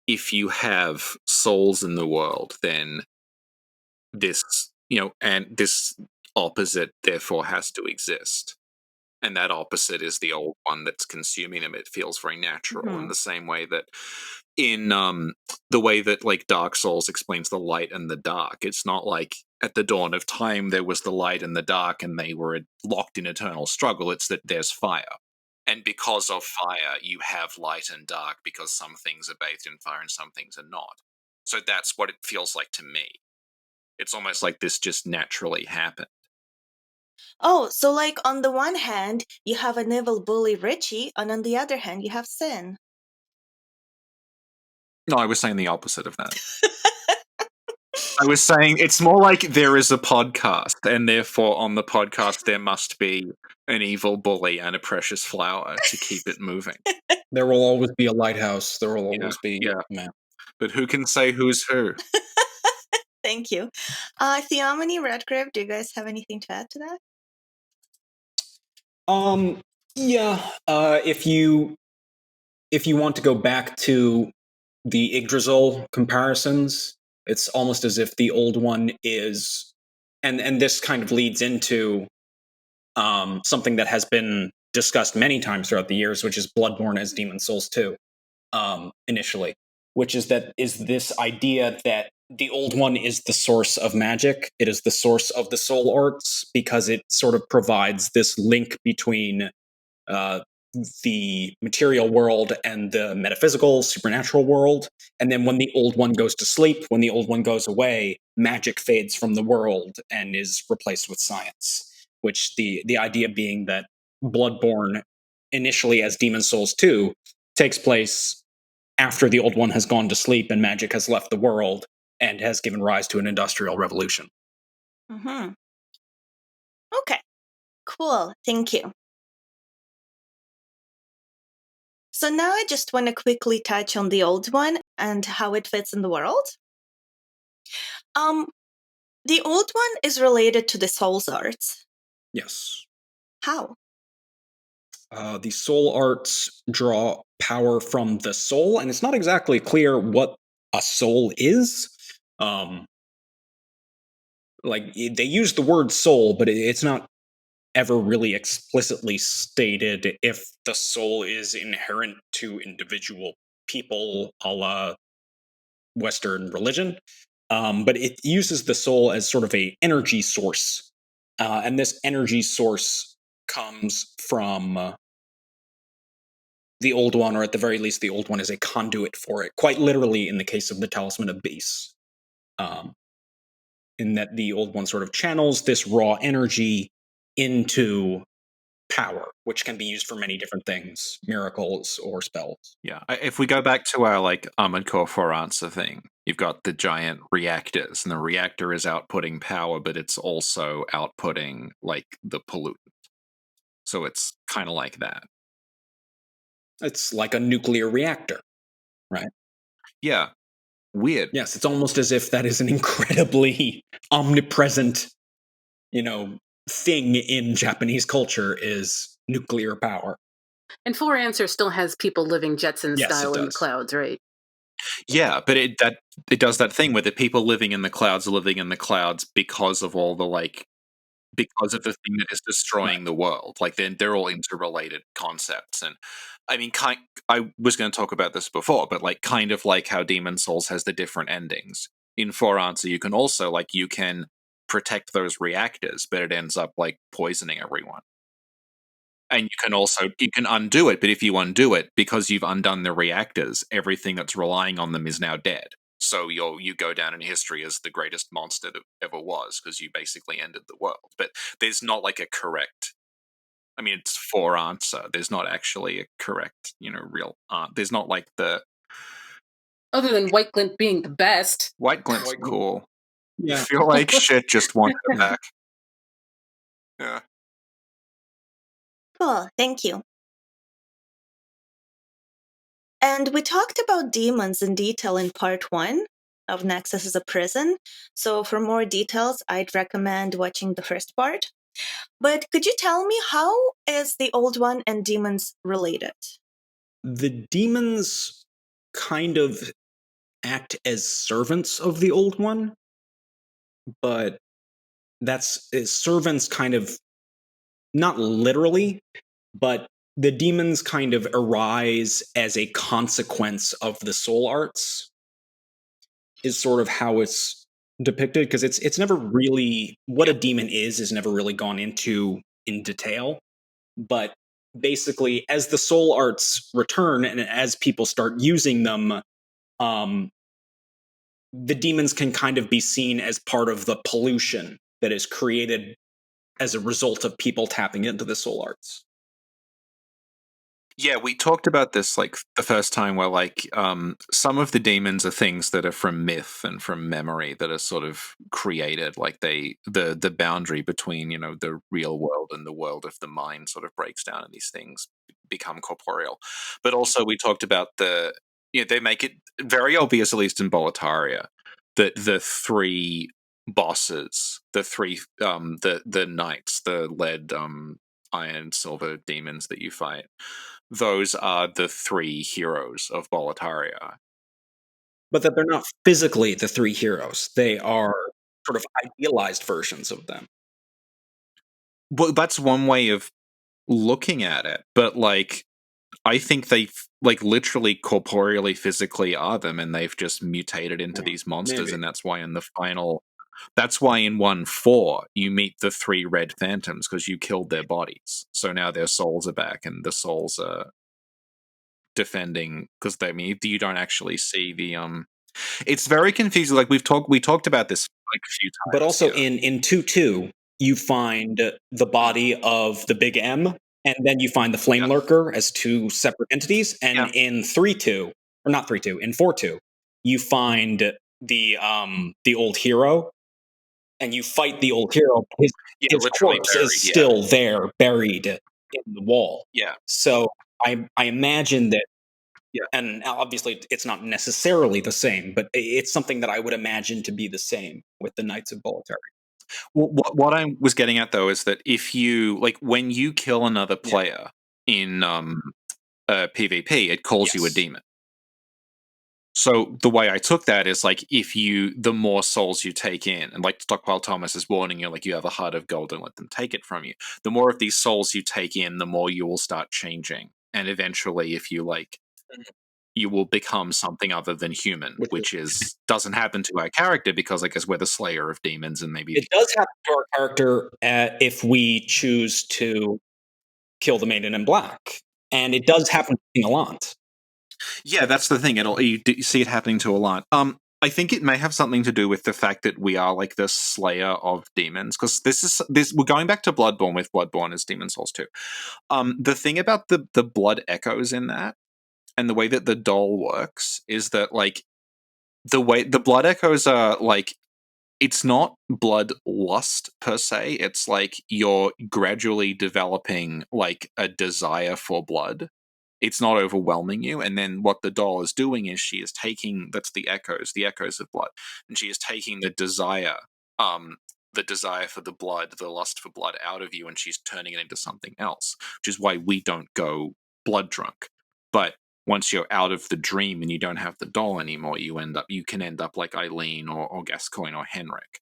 if you have souls in the world, then this, and this opposite therefore has to exist. And that opposite is the old one that's consuming them. It feels very natural in the same way that in the way that like Dark Souls explains the light and the dark. It's not like at the dawn of time there was the light and the dark and they were locked in eternal struggle. It's that there's fire. And because of fire, you have light and dark, because some things are bathed in fire and some things are not. So that's what it feels like to me. It's almost like this just naturally happened. Oh, so like on the one hand, you have an evil bully Richie, and on the other hand, you have Sin. No, I was saying the opposite of that. I was saying it's more like there is a podcast, and therefore on the podcast there must be an evil bully and a precious flower to keep it moving. There will always be a lighthouse. There will Yeah, always be yeah. a map. But who can say who's who? Thank you. Theomony, Redgrave, do you guys have anything to add to that? Yeah. If you want to go back to the Yggdrasil comparisons, it's almost as if the old one is, and this kind of leads into something that has been discussed many times throughout the years, which is Bloodborne as Demon Souls 2, initially, which is this idea that the old one is the source of magic. It is the source of the soul arts because it sort of provides this link between the material world and the metaphysical, supernatural world. And then when the old one goes to sleep, when the old one goes away, magic fades from the world and is replaced with science. Which the idea being that Bloodborne, initially as Demon Souls 2, takes place after the old one has gone to sleep and magic has left the world and has given rise to an industrial revolution. Mm-hmm. Okay, cool. Thank you. So now I just want to quickly touch on the old one and how it fits in the world. The old one is related to the Souls arts. Yes. How? The soul arts draw power from the soul, and it's not exactly clear what a soul is. Like, they use the word soul, but it's not ever really explicitly stated if the soul is inherent to individual people, a la Western religion. But it uses the soul as sort of a energy source, and this energy source comes from the old one, or at the very least, the old one is a conduit for it. Quite literally, in the case of the Talisman of Beasts, in that the old one sort of channels this raw energy into power, which can be used for many different things, miracles or spells. Yeah, if we go back to our like Armored Core 4 answer thing, you've got the giant reactors, and the reactor is outputting power, but it's also outputting like the pollutant. So it's kind of like that. It's like a nuclear reactor, right? Yeah, weird. Yes, it's almost as if that is an incredibly omnipresent, thing in Japanese culture is nuclear power. And 4 Answer still has people living Jetson Yes, style it in the does. clouds, right? Yeah, but it does that thing where the people living in the clouds are living in the clouds because of all the because of the thing that is destroying the world. Like they're all interrelated concepts. And I mean, I was going to talk about this before, but like kind of like how Demon Souls has the different endings. In 4 Answer, you can also you can protect those reactors, but it ends up like poisoning everyone. And you can undo it, but if you undo it, because you've undone the reactors, everything that's relying on them is now dead. So you go down in history as the greatest monster that ever was, because you basically ended the world. But there's not like a correct. I mean, it's 4 Answer. There's not actually a correct, real. There's not like the Other than White Glint being the best. White Glint's cool. Yeah. I feel like shit just want it back. Yeah. Cool. Thank you. And we talked about demons in detail in part 1 of Nexus is a Prison. So for more details, I'd recommend watching the first part. But could you tell me, how is the old one and demons related? The demons kind of act as servants of the old one, but that's servants kind of, not literally, but the demons kind of arise as a consequence of the soul arts, is sort of how it's depicted, because it's never really, what a demon is never really gone into in detail. But basically, as the soul arts return and as people start using them, the demons can kind of be seen as part of the pollution that is created as a result of people tapping into the soul arts. Yeah, we talked about this like the first time where like some of the demons are things that are from myth and from memory that are sort of created, like the boundary between, the real world and the world of the mind sort of breaks down and these things become corporeal. But also we talked about they make it very obvious, at least in Boletaria, that the three bosses, the knights, the lead iron silver demons that you fight, those are the three heroes of Boletaria. But that they're not physically the three heroes. They are sort of idealized versions of them. Well, that's one way of looking at it, but like I think they like literally corporeally physically are them, and they've just mutated into these monsters. Maybe. And that's why in 1.4 you meet the three red phantoms, because you killed their bodies, so now their souls are back, and the souls are defending, because you don't actually see the it's very confusing. Like we talked about this like a few times. But also here. in 2.2, you find the body of the Big M, and then you find the Flame Lurker as two separate entities. And in 3.2, or not 3.2, in 4.2, you find the old hero, and you fight the old hero. His literally corpse buried, is still there, buried in the wall. Yeah. So I imagine that. Yeah. And obviously, it's not necessarily the same, but it's something that I would imagine to be the same with the Knights of Boletaria. Well, what I was getting at though is that if you when you kill another player in PvP, it calls you a demon. So the way I took that is like the more souls you take in, and like Stockwell Thomas is warning you, like you have a heart of gold, don't let them take it from you. The more of these souls you take in, the more you will start changing, and eventually, if you you will become something other than human, which doesn't happen to our character because I guess we're the slayer of demons, and maybe it does happen to our character if we choose to kill the Maiden in Black, and it does happen to Allant. Yeah, that's the thing. You see it happening to Allant. I think it may have something to do with the fact that we are like the slayer of demons, because we're going back to Bloodborne with Bloodborne as Demon Souls 2. The thing about the blood echoes in that, and the way that the doll works, is that like the way the blood echoes are like, it's not blood lust per se. It's like you're gradually developing like a desire for blood. It's not overwhelming you. And then what the doll is doing is she is taking, that's the echoes of blood, and she is taking the desire for the blood, the lust for blood out of you, and she's turning it into something else, which is why we don't go blood drunk. But once you're out of the dream and you don't have the doll anymore, you can end up like Eileen or Gascoigne or Henrik,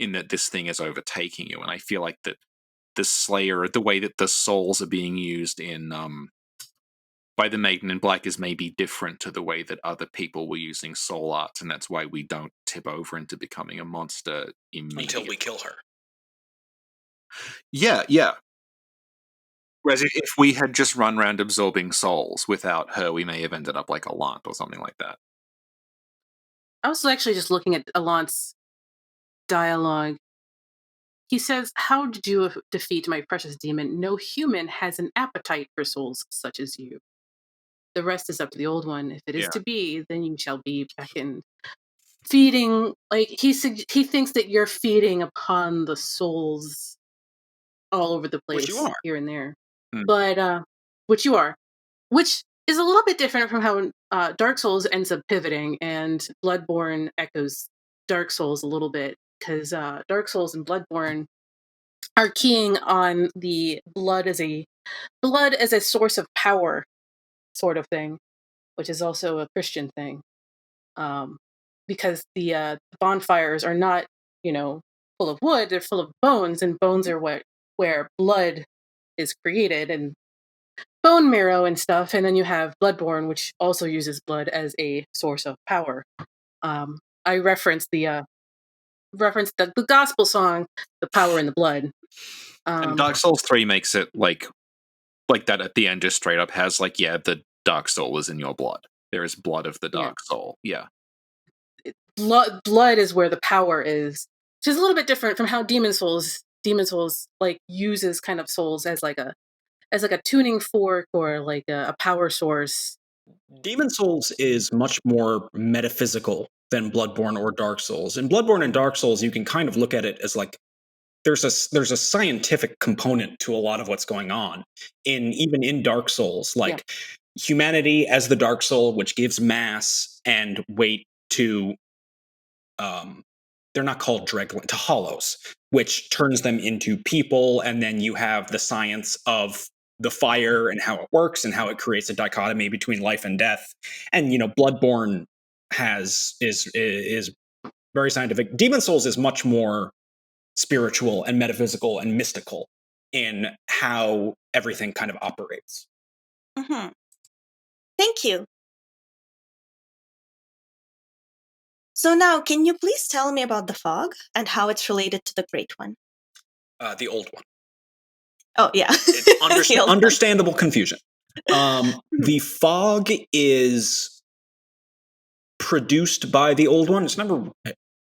in that this thing is overtaking you. And I feel like that the Slayer, the way that the souls are being used in by the Maiden in Black, is maybe different to the way that other people were using soul arts, and that's why we don't tip over into becoming a monster immediately. Until we kill her. Yeah. Whereas if we had just run around absorbing souls without her, we may have ended up like Allant or something like that. I was actually just looking at Allant's dialogue. He says, "How did you defeat my precious demon? No human has an appetite for souls such as you. The rest is up to the old one. If it is to be, then you shall be beckoned." Feeding, like he thinks that you're feeding upon the souls all over the place, Which you are. here and there. But which you are, which is a little bit different from how Dark Souls ends up pivoting, and Bloodborne echoes Dark Souls a little bit, because Dark Souls and Bloodborne are keying on the blood as a source of power, sort of thing, which is also a Christian thing, because the bonfires are not, full of wood; they're full of bones, and bones are where blood is created, and bone marrow and stuff. And then you have Bloodborne, which also uses blood as a source of power. I referenced the gospel song, "The Power in the Blood." And Dark Souls 3 makes it like that at the end, just straight up has like, the Dark Soul is in your blood. There is blood of the Dark Soul. Yeah. Blood is where the power is, which is a little bit different from how Demon Souls like uses kind of souls as like a as like a tuning fork or like a power source. Demon Souls is much more metaphysical than Bloodborne or Dark Souls. In Bloodborne and Dark Souls, you can kind of look at it as like there's a scientific component to a lot of what's going on. Even in Dark Souls, like humanity as the Dark Soul, which gives mass and weight to they're not called Dreglin, to hollows, which turns them into people, and then you have the science of the fire and how it works and how it creates a dichotomy between life and death. And Bloodborne is very scientific. Demon Souls is much more spiritual and metaphysical and mystical in how everything kind of operates. Mm-hmm. Thank you. So now, can you please tell me about the fog and how it's related to the Great One? The Old One. Oh, yeah. It's understandable confusion. The fog is produced by the Old One.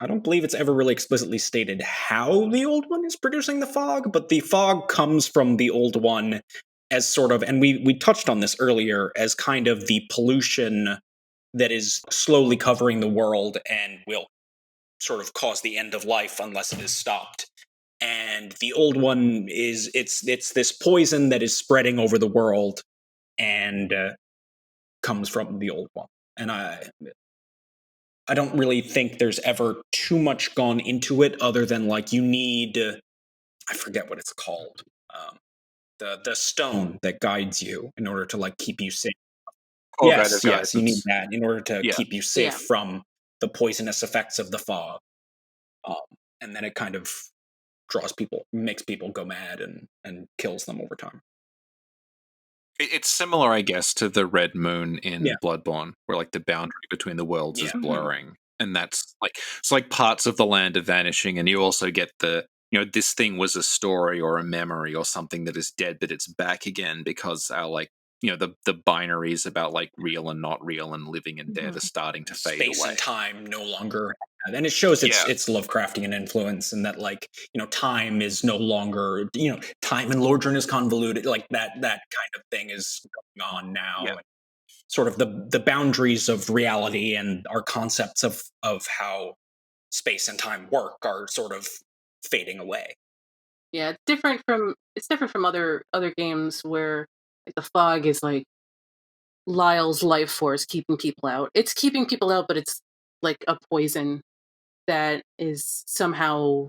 I don't believe it's ever really explicitly stated how the Old One is producing the fog, but the fog comes from the Old One as sort of, and we touched on this earlier, as kind of the pollution that is slowly covering the world and will sort of cause the end of life unless it is stopped. And the Old One it's this poison that is spreading over the world and comes from the Old One. And I don't really think there's ever too much gone into it other than like you need I forget what it's called, the stone that guides you in order to like keep you safe. Yes, you need that in order to keep you safe from the poisonous effects of the fog. And then it kind of makes people go mad and kills them over time. It's similar, I guess, to the Red Moon in Bloodborne, where like the boundary between the worlds is blurring. And that's like, it's like parts of the land are vanishing, and you also get this thing was a story or a memory or something that is dead, but it's back again because our the binaries about like real and not real and living and dead are starting to fade away. Space and time no longer, and it shows its Lovecraftian influence, and that time is no longer time in Lordran is convoluted, like that kind of thing is going on now. And sort of the boundaries of reality and our concepts of how space and time work are sort of fading away. Yeah, it's different from other games where the fog is like Lyle's life force keeping people out. It's keeping people out, but it's like a poison that is somehow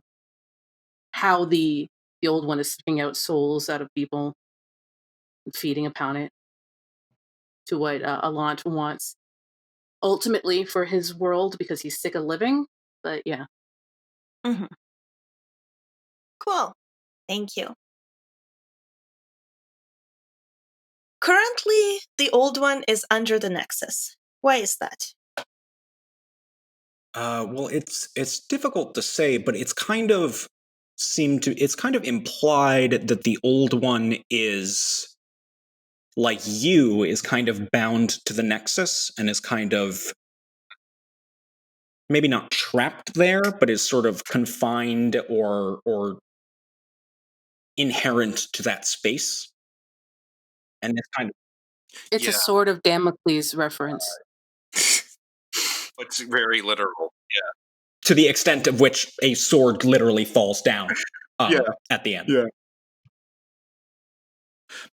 how the Old One is spitting out souls out of people and feeding upon it to what Allant wants ultimately for his world because he's sick of living. But yeah. Mm-hmm. Cool. Thank you. Currently, the Old One is under the Nexus. Why is that? Well, it's difficult to say, but it's kind of implied that the Old One is is kind of bound to the Nexus and is kind of maybe not trapped there, but is sort of confined or inherent to that space. And it's kind of a Sword of Damocles reference. It's very literal. Yeah. To the extent of which a sword literally falls down at the end. Yeah.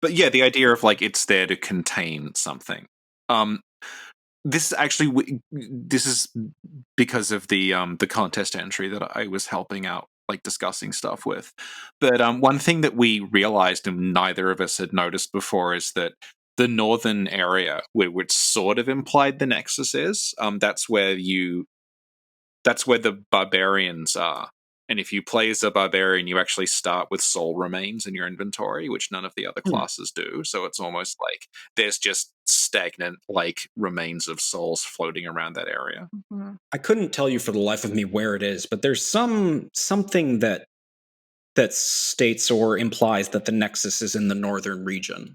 But yeah, the idea of it's there to contain something. This is because of the contest entry that I was helping out, discussing stuff with. But one thing that we realized and neither of us had noticed before is that the northern area, which sort of implied the Nexus is, that's where the barbarians are. And if you play as a barbarian, you actually start with soul remains in your inventory, which none of the other classes do. So it's almost like there's just stagnant, remains of souls floating around that area. Mm-hmm. I couldn't tell you for the life of me where it is, but there's something that states or implies that the Nexus is in the northern region.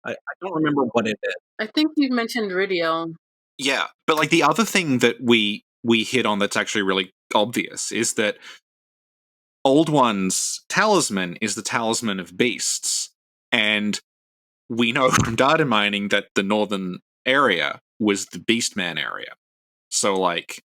I don't remember what it is. I think you mentioned Ridio. Yeah, but the other thing that we hit on that's actually really obvious is that Old One's talisman is the talisman of beasts, and we know from data mining that the northern area was the Beastman area. So, like,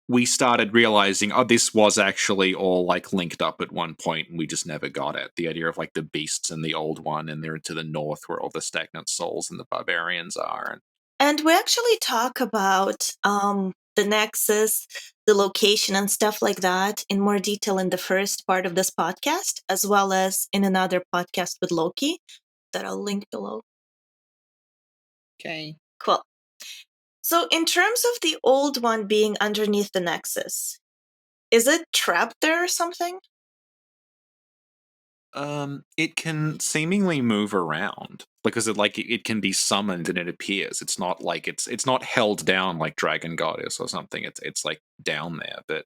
we started realizing, oh, this was actually all, like, linked up at one point, and we just never got it. The idea of, like, the beasts and the old one, and they're to the north where all the stagnant souls and the barbarians are. And we actually talk about the Nexus, the location, and stuff like that in more detail in the first part of this podcast, as well as in another podcast with Loki that I'll link below. Okay. Cool. So, in terms of the old one being underneath the Nexus, is it trapped there or something? It can seemingly move around because it can be summoned and it appears. It's not like it's not held down like Dragon Goddess or something. It's like down there, but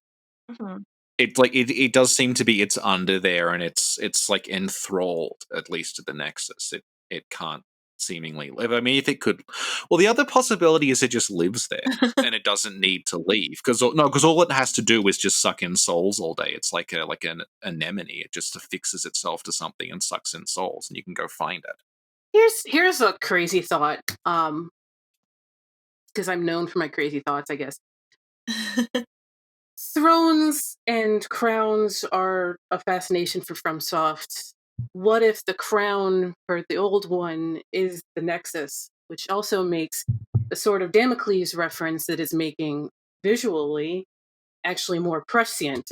Mm-hmm. it does seem to be it's under there and it's like enthralled at least to the Nexus. It can't seemingly live. I mean, if it could, well, the other possibility is it just lives there and it doesn't need to leave because all it has to do is just suck in souls all day. It's like an anemone. It just affixes itself to something and sucks in souls, and you can go find it. Here's a crazy thought. Because I'm known for my crazy thoughts, I guess. Thrones and crowns are a fascination for FromSoft. What if the crown for the old one is the Nexus, which also makes the sort of Damocles reference that is making visually actually more prescient?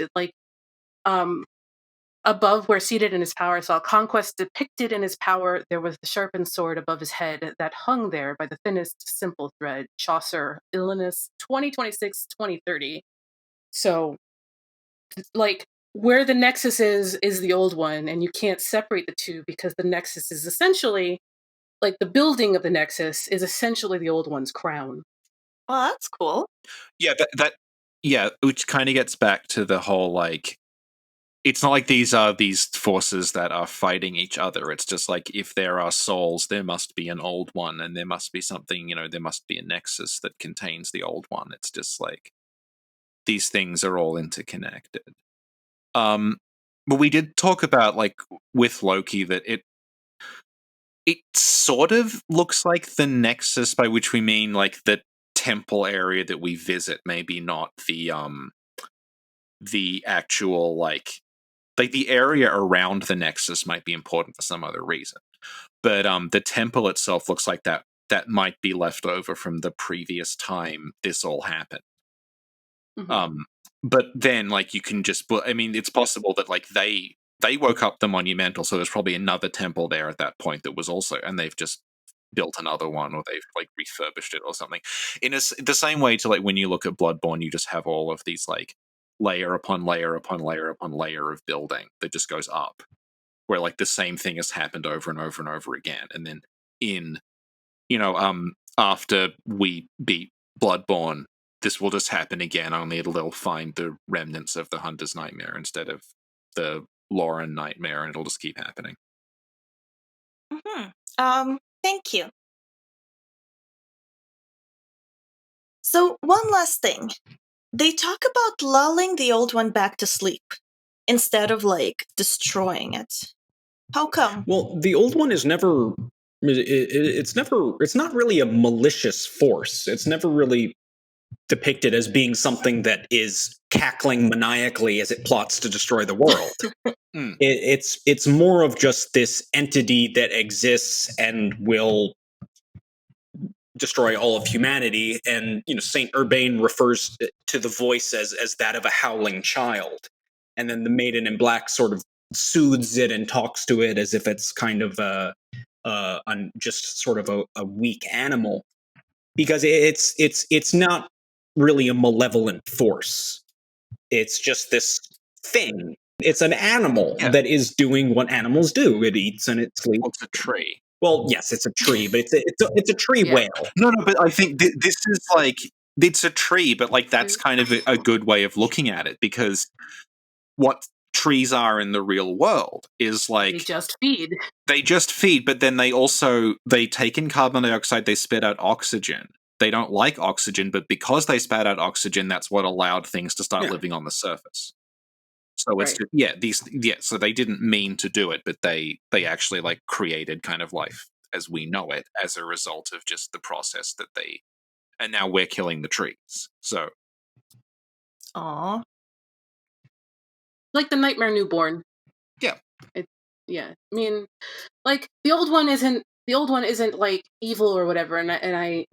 Above where seated in his power saw conquest depicted in his power, there was the sharpened sword above his head that hung there by the thinnest simple thread. Chaucer, Illinois, 2026-2030. So, like, where the Nexus is the old one, and you can't separate the two because the Nexus is essentially, like, the building of the Nexus is essentially the old one's crown. Well, that's cool. Yeah, which kind of gets back to the whole, like, it's not like these are these forces that are fighting each other. It's just like if there are souls, there must be an old one, and there must be something, there must be a Nexus that contains the old one. It's just like these things are all interconnected. But we did talk about, like, with Loki that it sort of looks like the Nexus, by which we mean like the temple area that we visit, maybe not the actual like the area around the Nexus might be important for some other reason. But the temple itself looks like that might be left over from the previous time this all happened. Mm-hmm. But then, like, you can just, I mean, it's possible that, like, they woke up the monumental, so there's probably another temple there at that point that was also, and they've just built another one, or they've, like, refurbished it or something. The same way to, like, when you look at Bloodborne, you just have all of these, like, layer upon layer upon layer upon layer of building that just goes up, where, like, the same thing has happened over and over and over again. And then after we beat Bloodborne, this will just happen again, only they'll find the remnants of the Hunter's Nightmare instead of the Lauren Nightmare, and it'll just keep happening. Mm-hmm. Thank you. So, one last thing. They talk about lulling the old one back to sleep instead of, like, destroying it. How come? Well, the old one is never... It's not really a malicious force. It's never really depicted as being something that is cackling maniacally as it plots to destroy the world. It's more of just this entity that exists and will destroy all of humanity. And Saint Urbain refers to the voice as that of a howling child, and then the Maiden in Black sort of soothes it and talks to it as if it's kind of just sort of a weak animal, because it's not really a malevolent force. It's just this thing. It's an animal that is doing what animals do. It eats and it sleeps. Well, it's a tree. Well, yes, it's a tree, but it's a tree whale. No, but I think this is like, it's a tree, but like that's kind of a good way of looking at it, because what trees are in the real world is like they just feed, but then they take in carbon dioxide, they spit out oxygen. They don't like oxygen, but because they spat out oxygen, that's what allowed things to start living on the surface. So it's Right. just, so they didn't mean to do it, but they actually like created kind of life as we know it as a result of just the process that they, and now we're killing the trees. So Aw. Like the Nightmare Newborn. Yeah. Yeah. I mean, like the old one isn't like evil or whatever, and I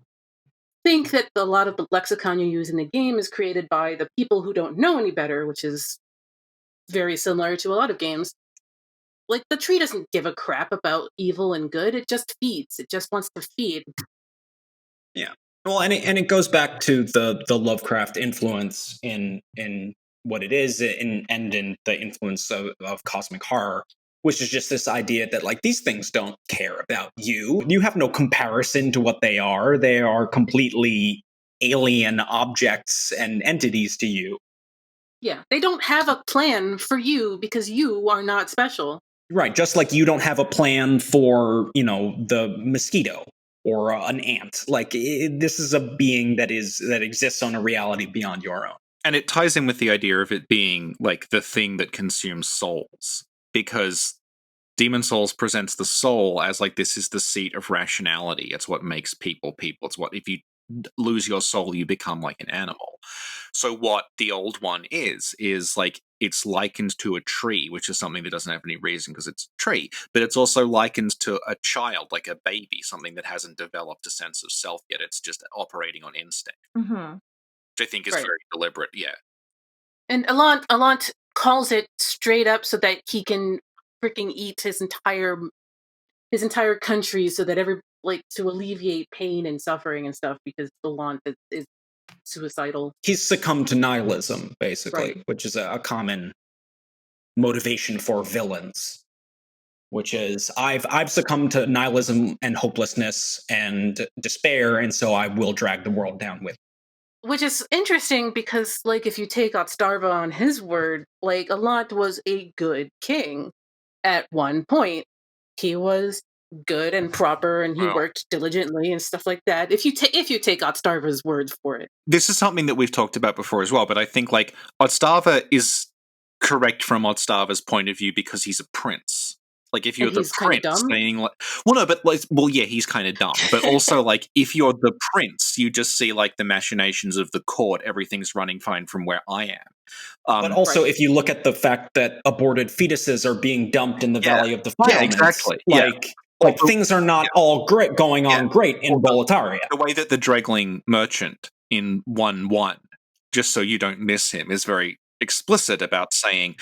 think that a lot of the lexicon you use in the game is created by the people who don't know any better, which is very similar to a lot of games. Like the tree doesn't give a crap about evil and good; it just feeds. It just wants to feed. Yeah. Well, and it goes back to the Lovecraft influence in what it is, and in the influence of cosmic horror, which is just this idea that like these things don't care about you. You have no comparison to what they are. They are completely alien objects and entities to you. Yeah, they don't have a plan for you because you are not special. Right, just like you don't have a plan for, the mosquito or an ant. Like this is a being that exists on a reality beyond your own. And it ties in with the idea of it being like the thing that consumes souls, because Demon Souls presents the soul as like this is the seat of rationality. It's what makes people people. It's what if you lose your soul, you become like an animal. So what the old one is like it's likened to a tree, which is something that doesn't have any reason because it's a tree, but it's also likened to a child, like a baby, something that hasn't developed a sense of self yet. It's just operating on instinct, Mm-hmm. which I think is Right. very deliberate. Yeah. And Allant calls it straight up so that he can freaking eat his entire country, so that to alleviate pain and suffering and stuff, because Allant is suicidal. He's succumbed to nihilism, basically, Right. which is a common motivation for villains. Which is I've succumbed to nihilism and hopelessness and despair, and so I will drag the world down with. Which is interesting because, like, if you take Ostrava on his word, like, Allant was a good king at one point. He was good and proper, and he Well, worked diligently and stuff like that. If you take Ostrava's word for it, this is something that we've talked about before as well, but I think like Ostrava is correct from Ostrava's point of view because he's a prince. Like if you're and the he's kind of prince, dumb. saying like, well, no, but like, well, yeah, he's kind of dumb. But also, like, if you're the prince, you just see like the machinations of the court. Everything's running fine from where I am. But also, Right. if you look at the fact that aborted fetuses are being dumped in the Yeah. Valley of Yeah, Defilements, exactly. Yeah. like things are not all great going on great in Boletaria. The way that the Dregling merchant in 1-1, just so you don't miss him, is very explicit about saying,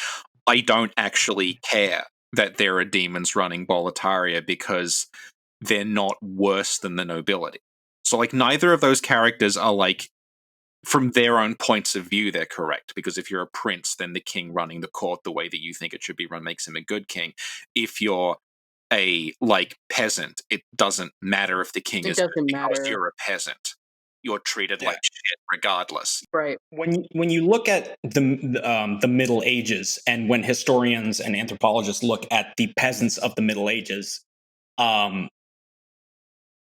I don't actually care that there are demons running Boletaria because they're not worse than the nobility. So, like, neither of those characters are, like, from their own points of view, they're correct. Because if you're a prince, then the king running the court the way that you think it should be run makes him a good king. If you're a, like, peasant, it doesn't matter if the king It is good doesn't because matter. you're a peasant. You're treated Yeah. like shit regardless. Right. When you look at the Middle Ages, and when historians and anthropologists look at the peasants of the Middle Ages,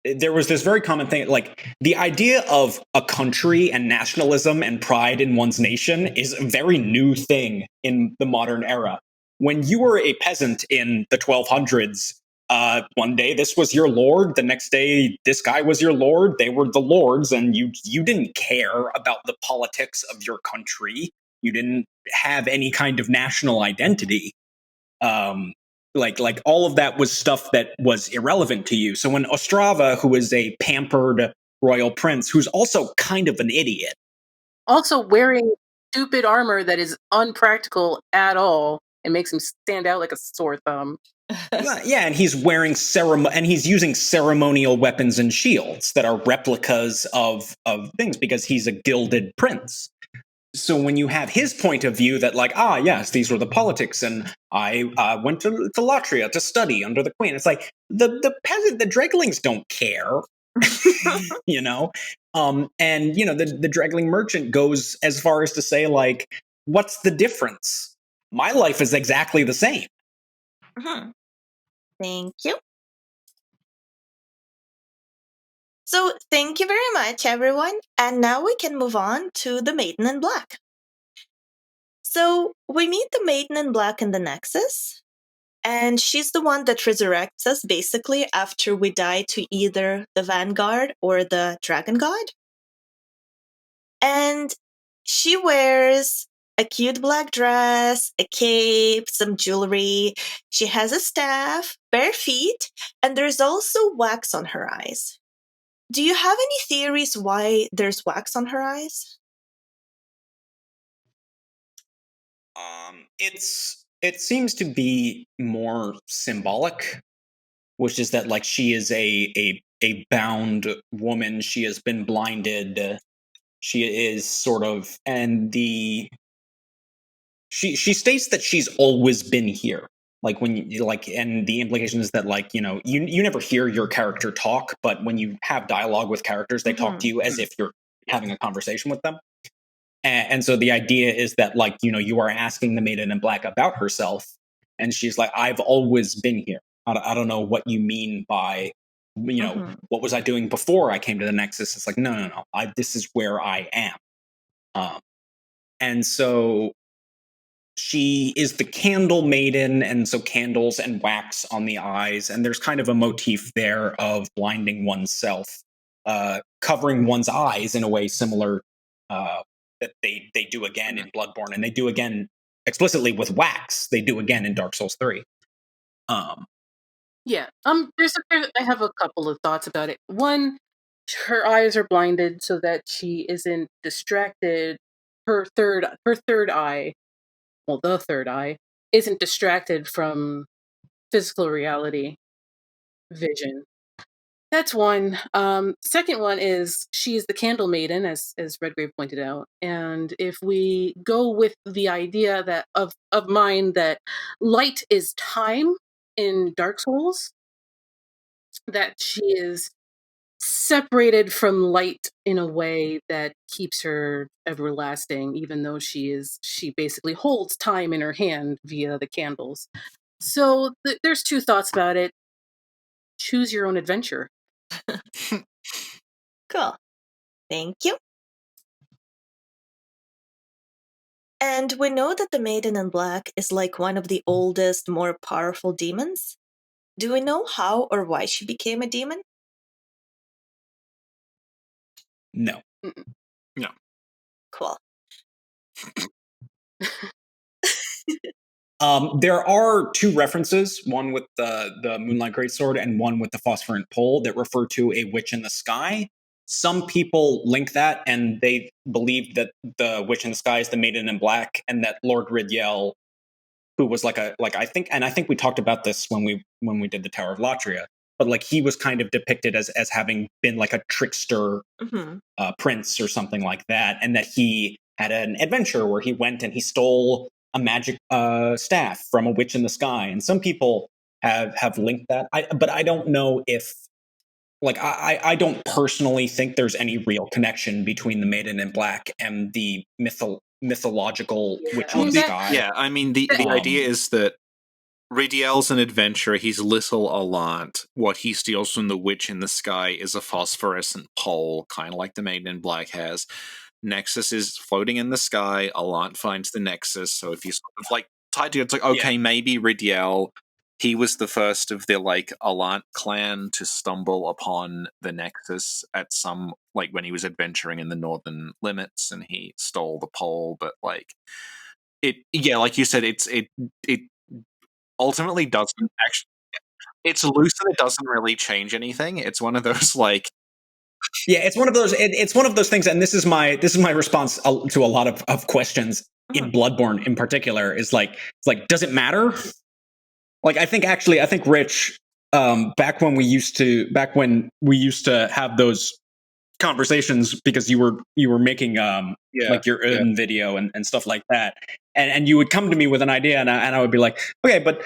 there was this very common thing, like the idea of a country and nationalism and pride in one's nation is a very new thing in the modern era. When you were a peasant in the 1200s, one day this was your lord, the next day this guy was your lord. They were the lords, and you didn't care about the politics of your country. You didn't have any kind of national identity. Like all of that was stuff that was irrelevant to you. So when Ostrava, who is a pampered royal prince, who's also kind of an idiot, Also, wearing stupid armor that is unpractical at all and makes him stand out like a sore thumb. yeah, and he's wearing and he's using ceremonial weapons and shields that are replicas of things because he's a gilded prince. So when you have his point of view that like, yes, these were the politics, and I went to Latria to study under the queen, it's like the peasant, the Dreglings don't care. you know and the Dregling merchant goes as far as to say, like, what's the difference? My life is exactly the same. Mhm. Thank you. So, thank you very much, everyone. And now we can move on to the Maiden in Black. So we meet the Maiden in Black in the Nexus, and she's the one that resurrects us basically after we die to either the Vanguard or the Dragon God. And she wears a cute black dress, a cape, some jewelry. She has a staff, bare feet, and there's also wax on her eyes. Do you have any theories why there's wax on her eyes? It seems to be more symbolic, which is that like she is a bound woman. She has been blinded. She is sort of, and she states that she's always been here. Like when you like, and the implication is that like you never hear your character talk, but when you have dialogue with characters, they talk to you as if you're having a conversation with them. And so the idea is that like you are asking the Maiden in Black about herself, and she's like, I've always been here. I don't know what you mean by what was I doing before I came to the Nexus. It's like no, this is where I am. And so she is the candle maiden, and so candles and wax on the eyes, and there's kind of a motif there of blinding oneself, covering one's eyes in a way similar that they do again in Bloodborne, and they do again explicitly with wax. They do again in Dark Souls 3. Yeah. I have a couple of thoughts about it. One, her eyes are blinded so that she isn't distracted. Her third eye, well, the third eye, isn't distracted from physical reality vision. That's one. Second one is she's the Candle Maiden, as Redgrave pointed out. And if we go with the idea that of mine that light is time in Dark Souls, that she is separated from light in a way that keeps her everlasting, even though she basically holds time in her hand via the candles. So there's two thoughts about it. Choose your own adventure. Cool. Thank you. And we know that the Maiden in Black is like one of the oldest, more powerful demons. Do we know how or why she became a demon? No. No. Cool. There are two references, one with the Moonlight Greatsword and one with the Phosphorant Pole, that refer to a witch in the sky. Some people link that, and they believe that the witch in the sky is the Maiden in Black, and that Lord Ridiel, who was I think we talked about this when we did the Tower of Latria, but like he was kind of depicted as having been like a trickster prince or something like that, and that he had an adventure where he went and he stole a magic staff from a witch in the sky. And some people have linked that, but I don't know if I don't personally think there's any real connection between the Maiden in Black and the mythological witch in the sky. Yeah, I mean the idea is that Ridiel's an adventurer. He's little Allant. What he steals from the witch in the sky is a phosphorescent pole, kind of like the Maiden in Black has. Nexus is floating in the sky. Allant finds the Nexus. So if you sort of like tied to it, it's like, okay, maybe Ridiel, he was the first of the like Allant clan to stumble upon the Nexus at some, like when he was adventuring in the northern limits, and he stole the pole. But like like you said, it ultimately doesn't actually. It's loose and it doesn't really change anything. It's one of those like. Yeah, it's one of those. It's one of those things, and this is my response to a lot of questions in Bloodborne, in particular. Is like, does it matter? Like, I think Rich, back when we used to have those conversations, because you were making like your own video and stuff like that, and you would come to me with an idea, and I would be like, okay, but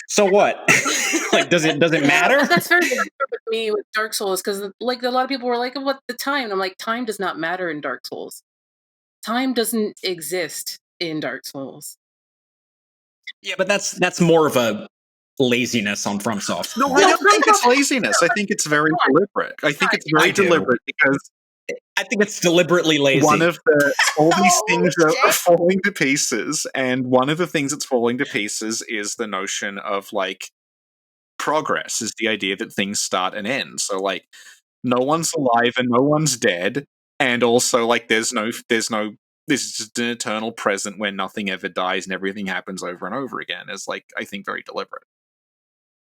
so what? Like, does it matter? That's very different with me with Dark Souls, because like a lot of people were like, what the time? And I'm like, time does not matter in Dark Souls. Time doesn't exist in Dark Souls. Yeah, but that's more of a laziness on FromSoft. No, I don't think it's laziness. I think it's very deliberate. I think it's very deliberate because I think it's deliberately lazy. All these things are shit. falling to pieces, and one of the things that's falling to pieces is the notion of like progress, is the idea that things start and end. So like no one's alive and no one's dead, and also like there's no this is just an eternal present where nothing ever dies and everything happens over and over again. Is like, I think, very deliberate.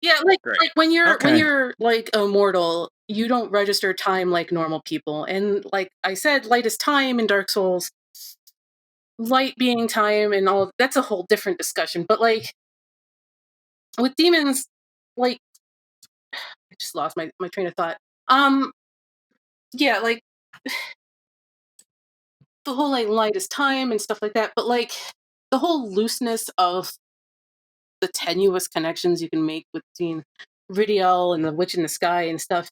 Yeah, like when you're Okay. like immortal, you don't register time like normal people. And like I said, light is time in Dark Souls. Light being time and all, that's a whole different discussion. But like with demons, like I just lost my train of thought. Yeah, like the whole like light is time and stuff like that, but like the whole looseness of the tenuous connections you can make between Ridiel and the Witch in the Sky and stuff.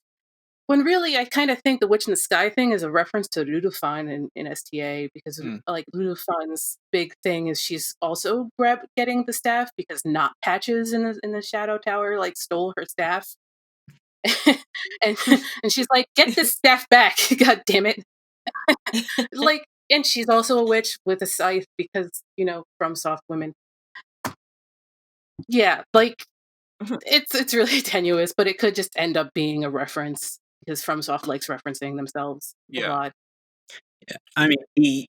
When really, I kind of think the Witch in the Sky thing is a reference to Ludofine in STA, because like Ludofine's big thing is she's also getting the staff because not Patches in the Shadow Tower like stole her staff, and she's like, "Get this staff back, god damn it!" Like, and she's also a witch with a scythe because FromSoft women. Yeah, like it's really tenuous, but it could just end up being a reference because FromSoft likes referencing themselves a lot. Yeah. I mean,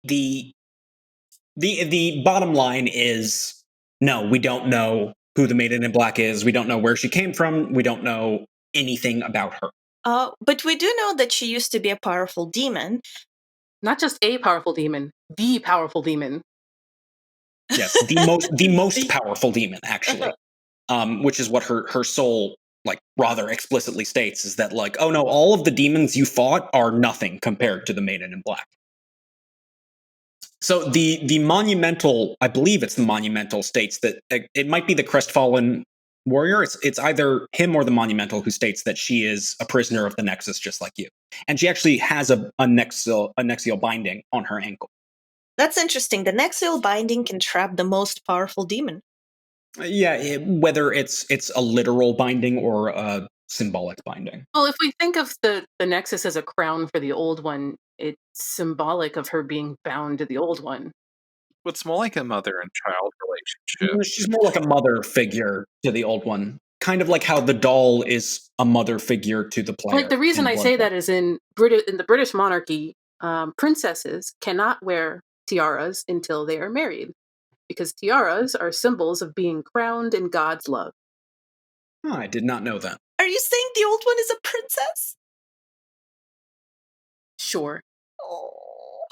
the bottom line is no, we don't know who the Maiden in Black is. We don't know where she came from. We don't know anything about her. But we do know that she used to be a powerful demon. Not just a powerful demon, the powerful demon. Yes, the most powerful demon, actually. Which is what her soul like rather explicitly states, is that like, oh no, all of the demons you fought are nothing compared to the Maiden in Black. So the monumental, I believe it's the monumental, states that it might be the Crestfallen Warrior. It's either him or the monumental who states that she is a prisoner of the Nexus, just like you, and she actually has a Nexial Binding on her ankle. That's interesting. The Nexial Binding can trap the most powerful demon. Yeah, whether it's a literal binding or a symbolic binding. Well, if we think of the Nexus as a crown for the Old One, it's symbolic of her being bound to the Old One. Well, it's more like a mother and child relationship. She's more like a mother figure to the Old One. Kind of like how the doll is a mother figure to the player. Like, the reason I say that is in the British monarchy, princesses cannot wear tiaras until they are married, because tiaras are symbols of being crowned in God's love. Oh, I did not know that. Are you saying the Old One is a princess? Sure. Oh.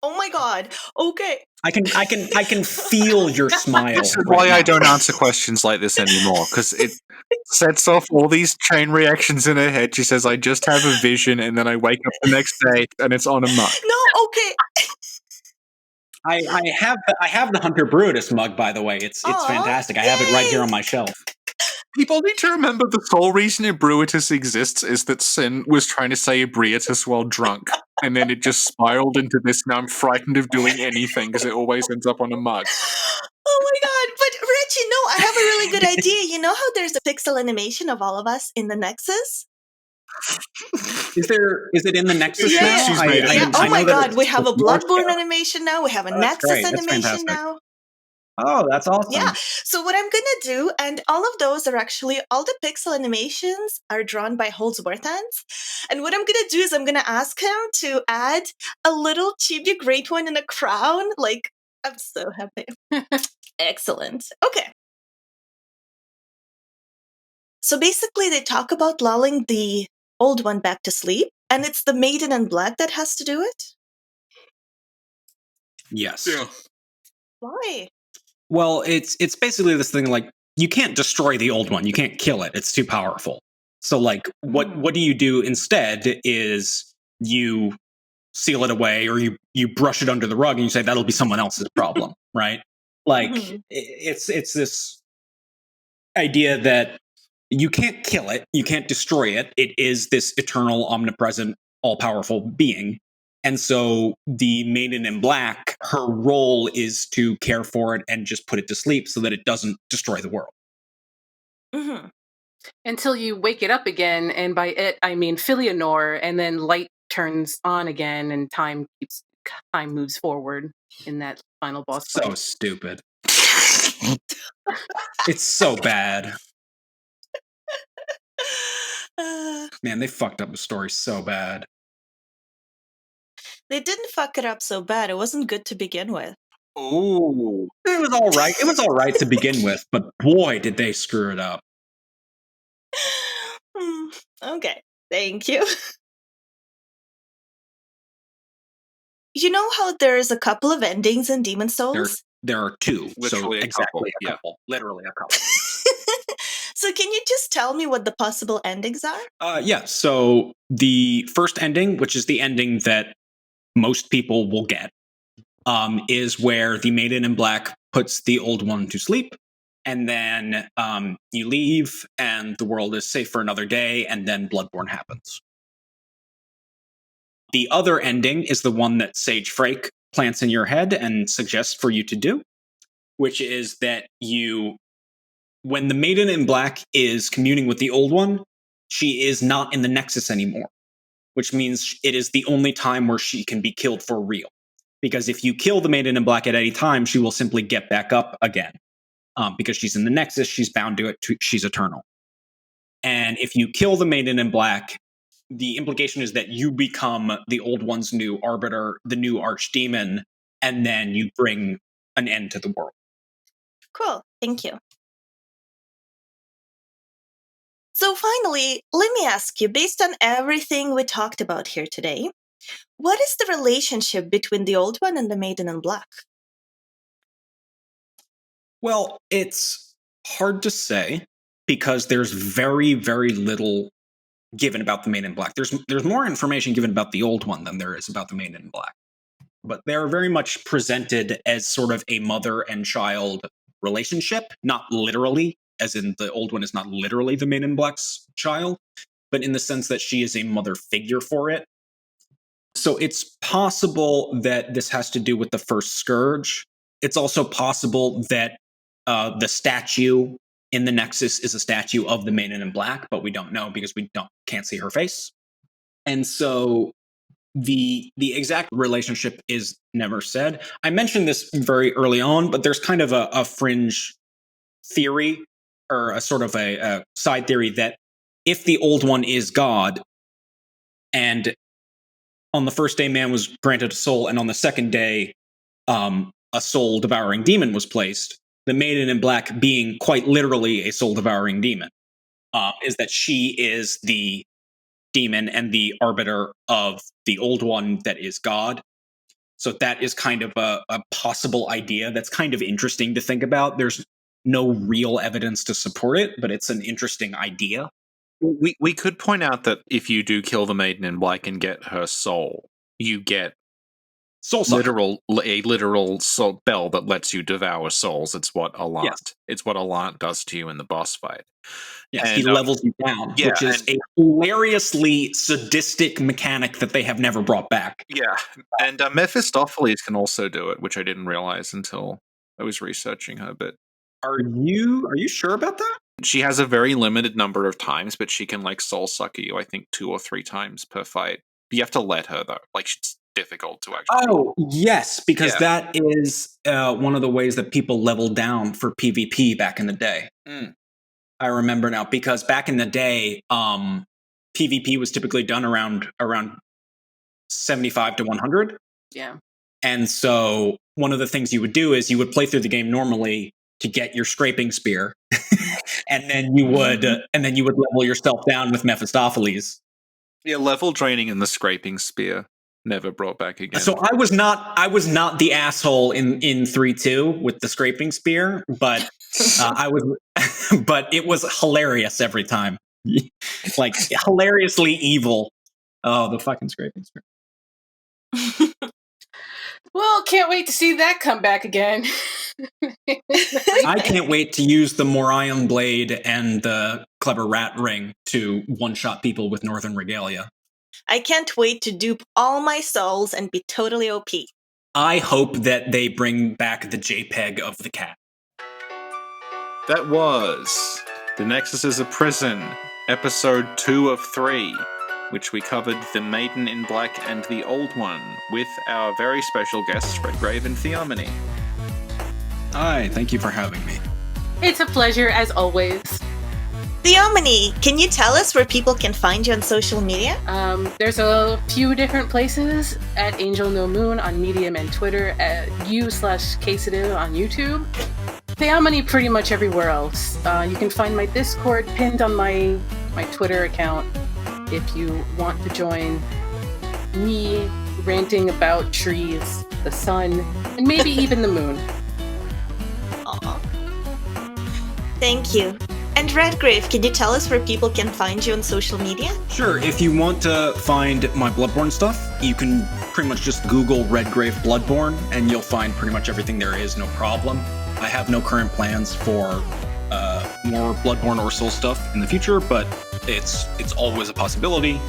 Oh my god. Okay. I can feel your smile. This is why I don't answer questions like this anymore, because it sets off all these chain reactions in her head. She says, I just have a vision, and then I wake up the next day and it's on a mug. No, okay. I have the Hunter Brutus mug, by the way. It's fantastic. I have it right here on my shelf. People need to remember the sole reason Ebruitus exists is that Sin was trying to say Ebriatus while drunk, and then it just spiraled into this. Now I'm frightened of doing anything because it always ends up on a mug. Oh my god, but Richie, no, I have a really good idea. You know how there's a pixel animation of all of us in the Nexus? Is it in the Nexus now? She's made it. Oh my god, we have a Bloodborne animation now, we have a Nexus animation now. Oh, that's awesome. Yeah, so what I'm gonna do, and all of those are actually, all the pixel animations are drawn by Holzworthans, and what I'm gonna do is I'm gonna ask him to add a little chibi great one in a crown. Like, I'm so happy. Excellent. Okay. So basically they talk about lulling the Old One back to sleep, and it's the Maiden in Black that has to do it? Yes. Yeah. Why? Well, it's basically this thing like, you can't destroy the Old One. You can't kill it. It's too powerful. So like, what do you do instead is you seal it away, or you brush it under the rug and you say that'll be someone else's problem, right? Like, it's this idea that you can't kill it, you can't destroy it. It is this eternal, omnipresent, all-powerful being. And so the Maiden in Black, her role is to care for it and just put it to sleep so that it doesn't destroy the world. Until you wake it up again, and by it I mean Filianor, and then light turns on again and time moves forward in that final boss So fight. stupid. It's so bad. Man, they fucked up the story so bad. They didn't fuck it up so bad. It wasn't good to begin with. Ooh. It was all right. It was all right to begin with, but boy, did they screw it up. Okay, thank you. You know how there's a couple of endings in Demon Souls? There are two. Literally so a couple, exactly a couple. Literally a couple. So can you just tell me what the possible endings are? Yeah, so the first ending, which is the ending that most people will get, is where the Maiden in Black puts the Old One to sleep, and then you leave, and the world is safe for another day, and then Bloodborne happens. The other ending is the one that Sage Frake plants in your head and suggests for you to do, which is that when the Maiden in Black is communing with the Old One, she is not in the Nexus anymore, which means it is the only time where she can be killed for real. Because if you kill the Maiden in Black at any time, she will simply get back up again. Because she's in the Nexus, she's bound to it, she's eternal. And if you kill the Maiden in Black, the implication is that you become the Old One's new arbiter, the new archdemon, and then you bring an end to the world. Cool, thank you. So finally, let me ask you, based on everything we talked about here today, what is the relationship between the Old One and the Maiden in Black? Well, it's hard to say because there's very, very little given about the Maiden in Black. There's more information given about the Old One than there is about the Maiden in Black. But they're very much presented as sort of a mother and child relationship, not literally, as in the Old One is not literally the Maiden in Black's child, but in the sense that she is a mother figure for it. So it's possible that this has to do with the first Scourge. It's also possible that the statue in the Nexus is a statue of the Maiden in Black, but we don't know because we can't see her face. And so the exact relationship is never said. I mentioned this very early on, but there's kind of a fringe theory or a sort of a side theory that if the Old One is God, and on the first day man was granted a soul, and on the second day a soul-devouring demon was placed, the Maiden in Black being quite literally a soul-devouring demon, is that she is the demon and the arbiter of the Old One that is God. So that is kind of a possible idea that's kind of interesting to think about. There's no real evidence to support it, but it's an interesting idea. We could point out that if you do kill the Maiden in Black and get her soul, you get Soul Sucker. a literal soul bell that lets you devour souls. It's what Allant. Yes. It's what Allant does to you in the boss fight. Yes, And, he levels you down, yeah, which is a hilariously sadistic mechanic that they have never brought back. Yeah, and Mephistopheles can also do it, which I didn't realize until I was researching her. But Are you sure about that? she has a very limited number of times, but she can like soul sucker you, I think 2 or 3 times per fight. But you have to let her though. Like it's difficult to actually. Oh, yes, because that is one of the ways that people leveled down for PvP back in the day. I remember now, because back in the day, PvP was typically done around 75 to 100. Yeah. And so one of the things you would do is you would play through the game normally to get your scraping spear, and then you would level yourself down with Mephistopheles. Yeah, level draining and the scraping spear never brought back again. So I was not the asshole in 3-2 with the scraping spear, but but it was hilarious every time. Like hilariously evil. Oh, the fucking scraping spear. Well, can't wait to see that come back again. I can't wait to use the Morion blade and the clever rat ring to one-shot people with Northern Regalia. I can't wait to dupe all my souls and be totally OP. I hope that they bring back the JPEG of the cat. That was The Nexus is a Prison, episode 2 of 3. which we covered the Maiden in Black and the Old One, with our very special guests Redgrave and Theology. Hi, thank you for having me. It's a pleasure, as always. Theomony, can you tell us where people can find you on social media? There's a few different places at Angel No Moon on Medium and Twitter, at u/Casitive on YouTube. Theomony pretty much everywhere else. You can find my Discord pinned on my Twitter account if you want to join me ranting about trees, the sun, and maybe even the moon. Aw. Thank you. And Redgrave, can you tell us where people can find you on social media? Sure, if you want to find my Bloodborne stuff, you can pretty much just Google Redgrave Bloodborne, and you'll find pretty much everything there is, no problem. I have no current plans for more Bloodborne or Soul stuff in the future, but it's always a possibility.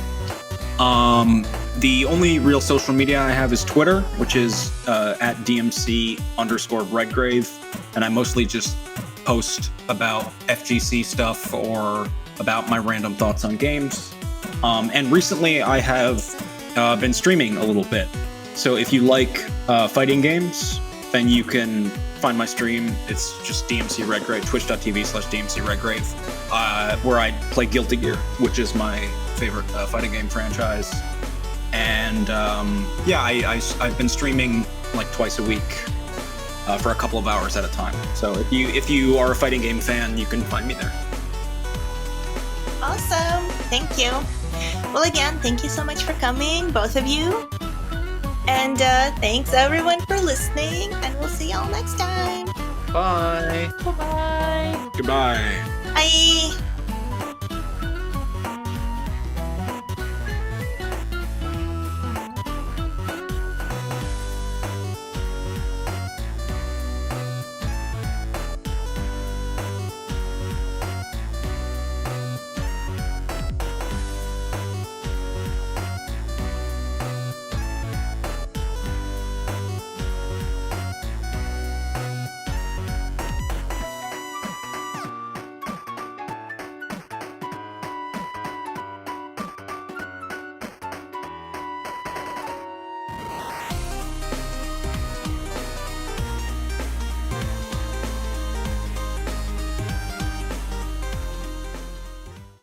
The only real social media I have is Twitter, which is at DMC_Redgrave, and I mostly just post about FGC stuff or about my random thoughts on games. And recently I have been streaming a little bit. So if you like fighting games, then you can find my stream. It's just DMC Redgrave, twitch.tv/DMC Redgrave, where I play Guilty Gear, which is my favorite fighting game franchise. And I've been streaming like twice a week for a couple of hours at a time. So if you are a fighting game fan, you can find me there. Awesome. Thank you. Well, again, thank you so much for coming, both of you. And thanks everyone for listening, and we'll see y'all next time. Bye. Bye-bye. Goodbye. Bye.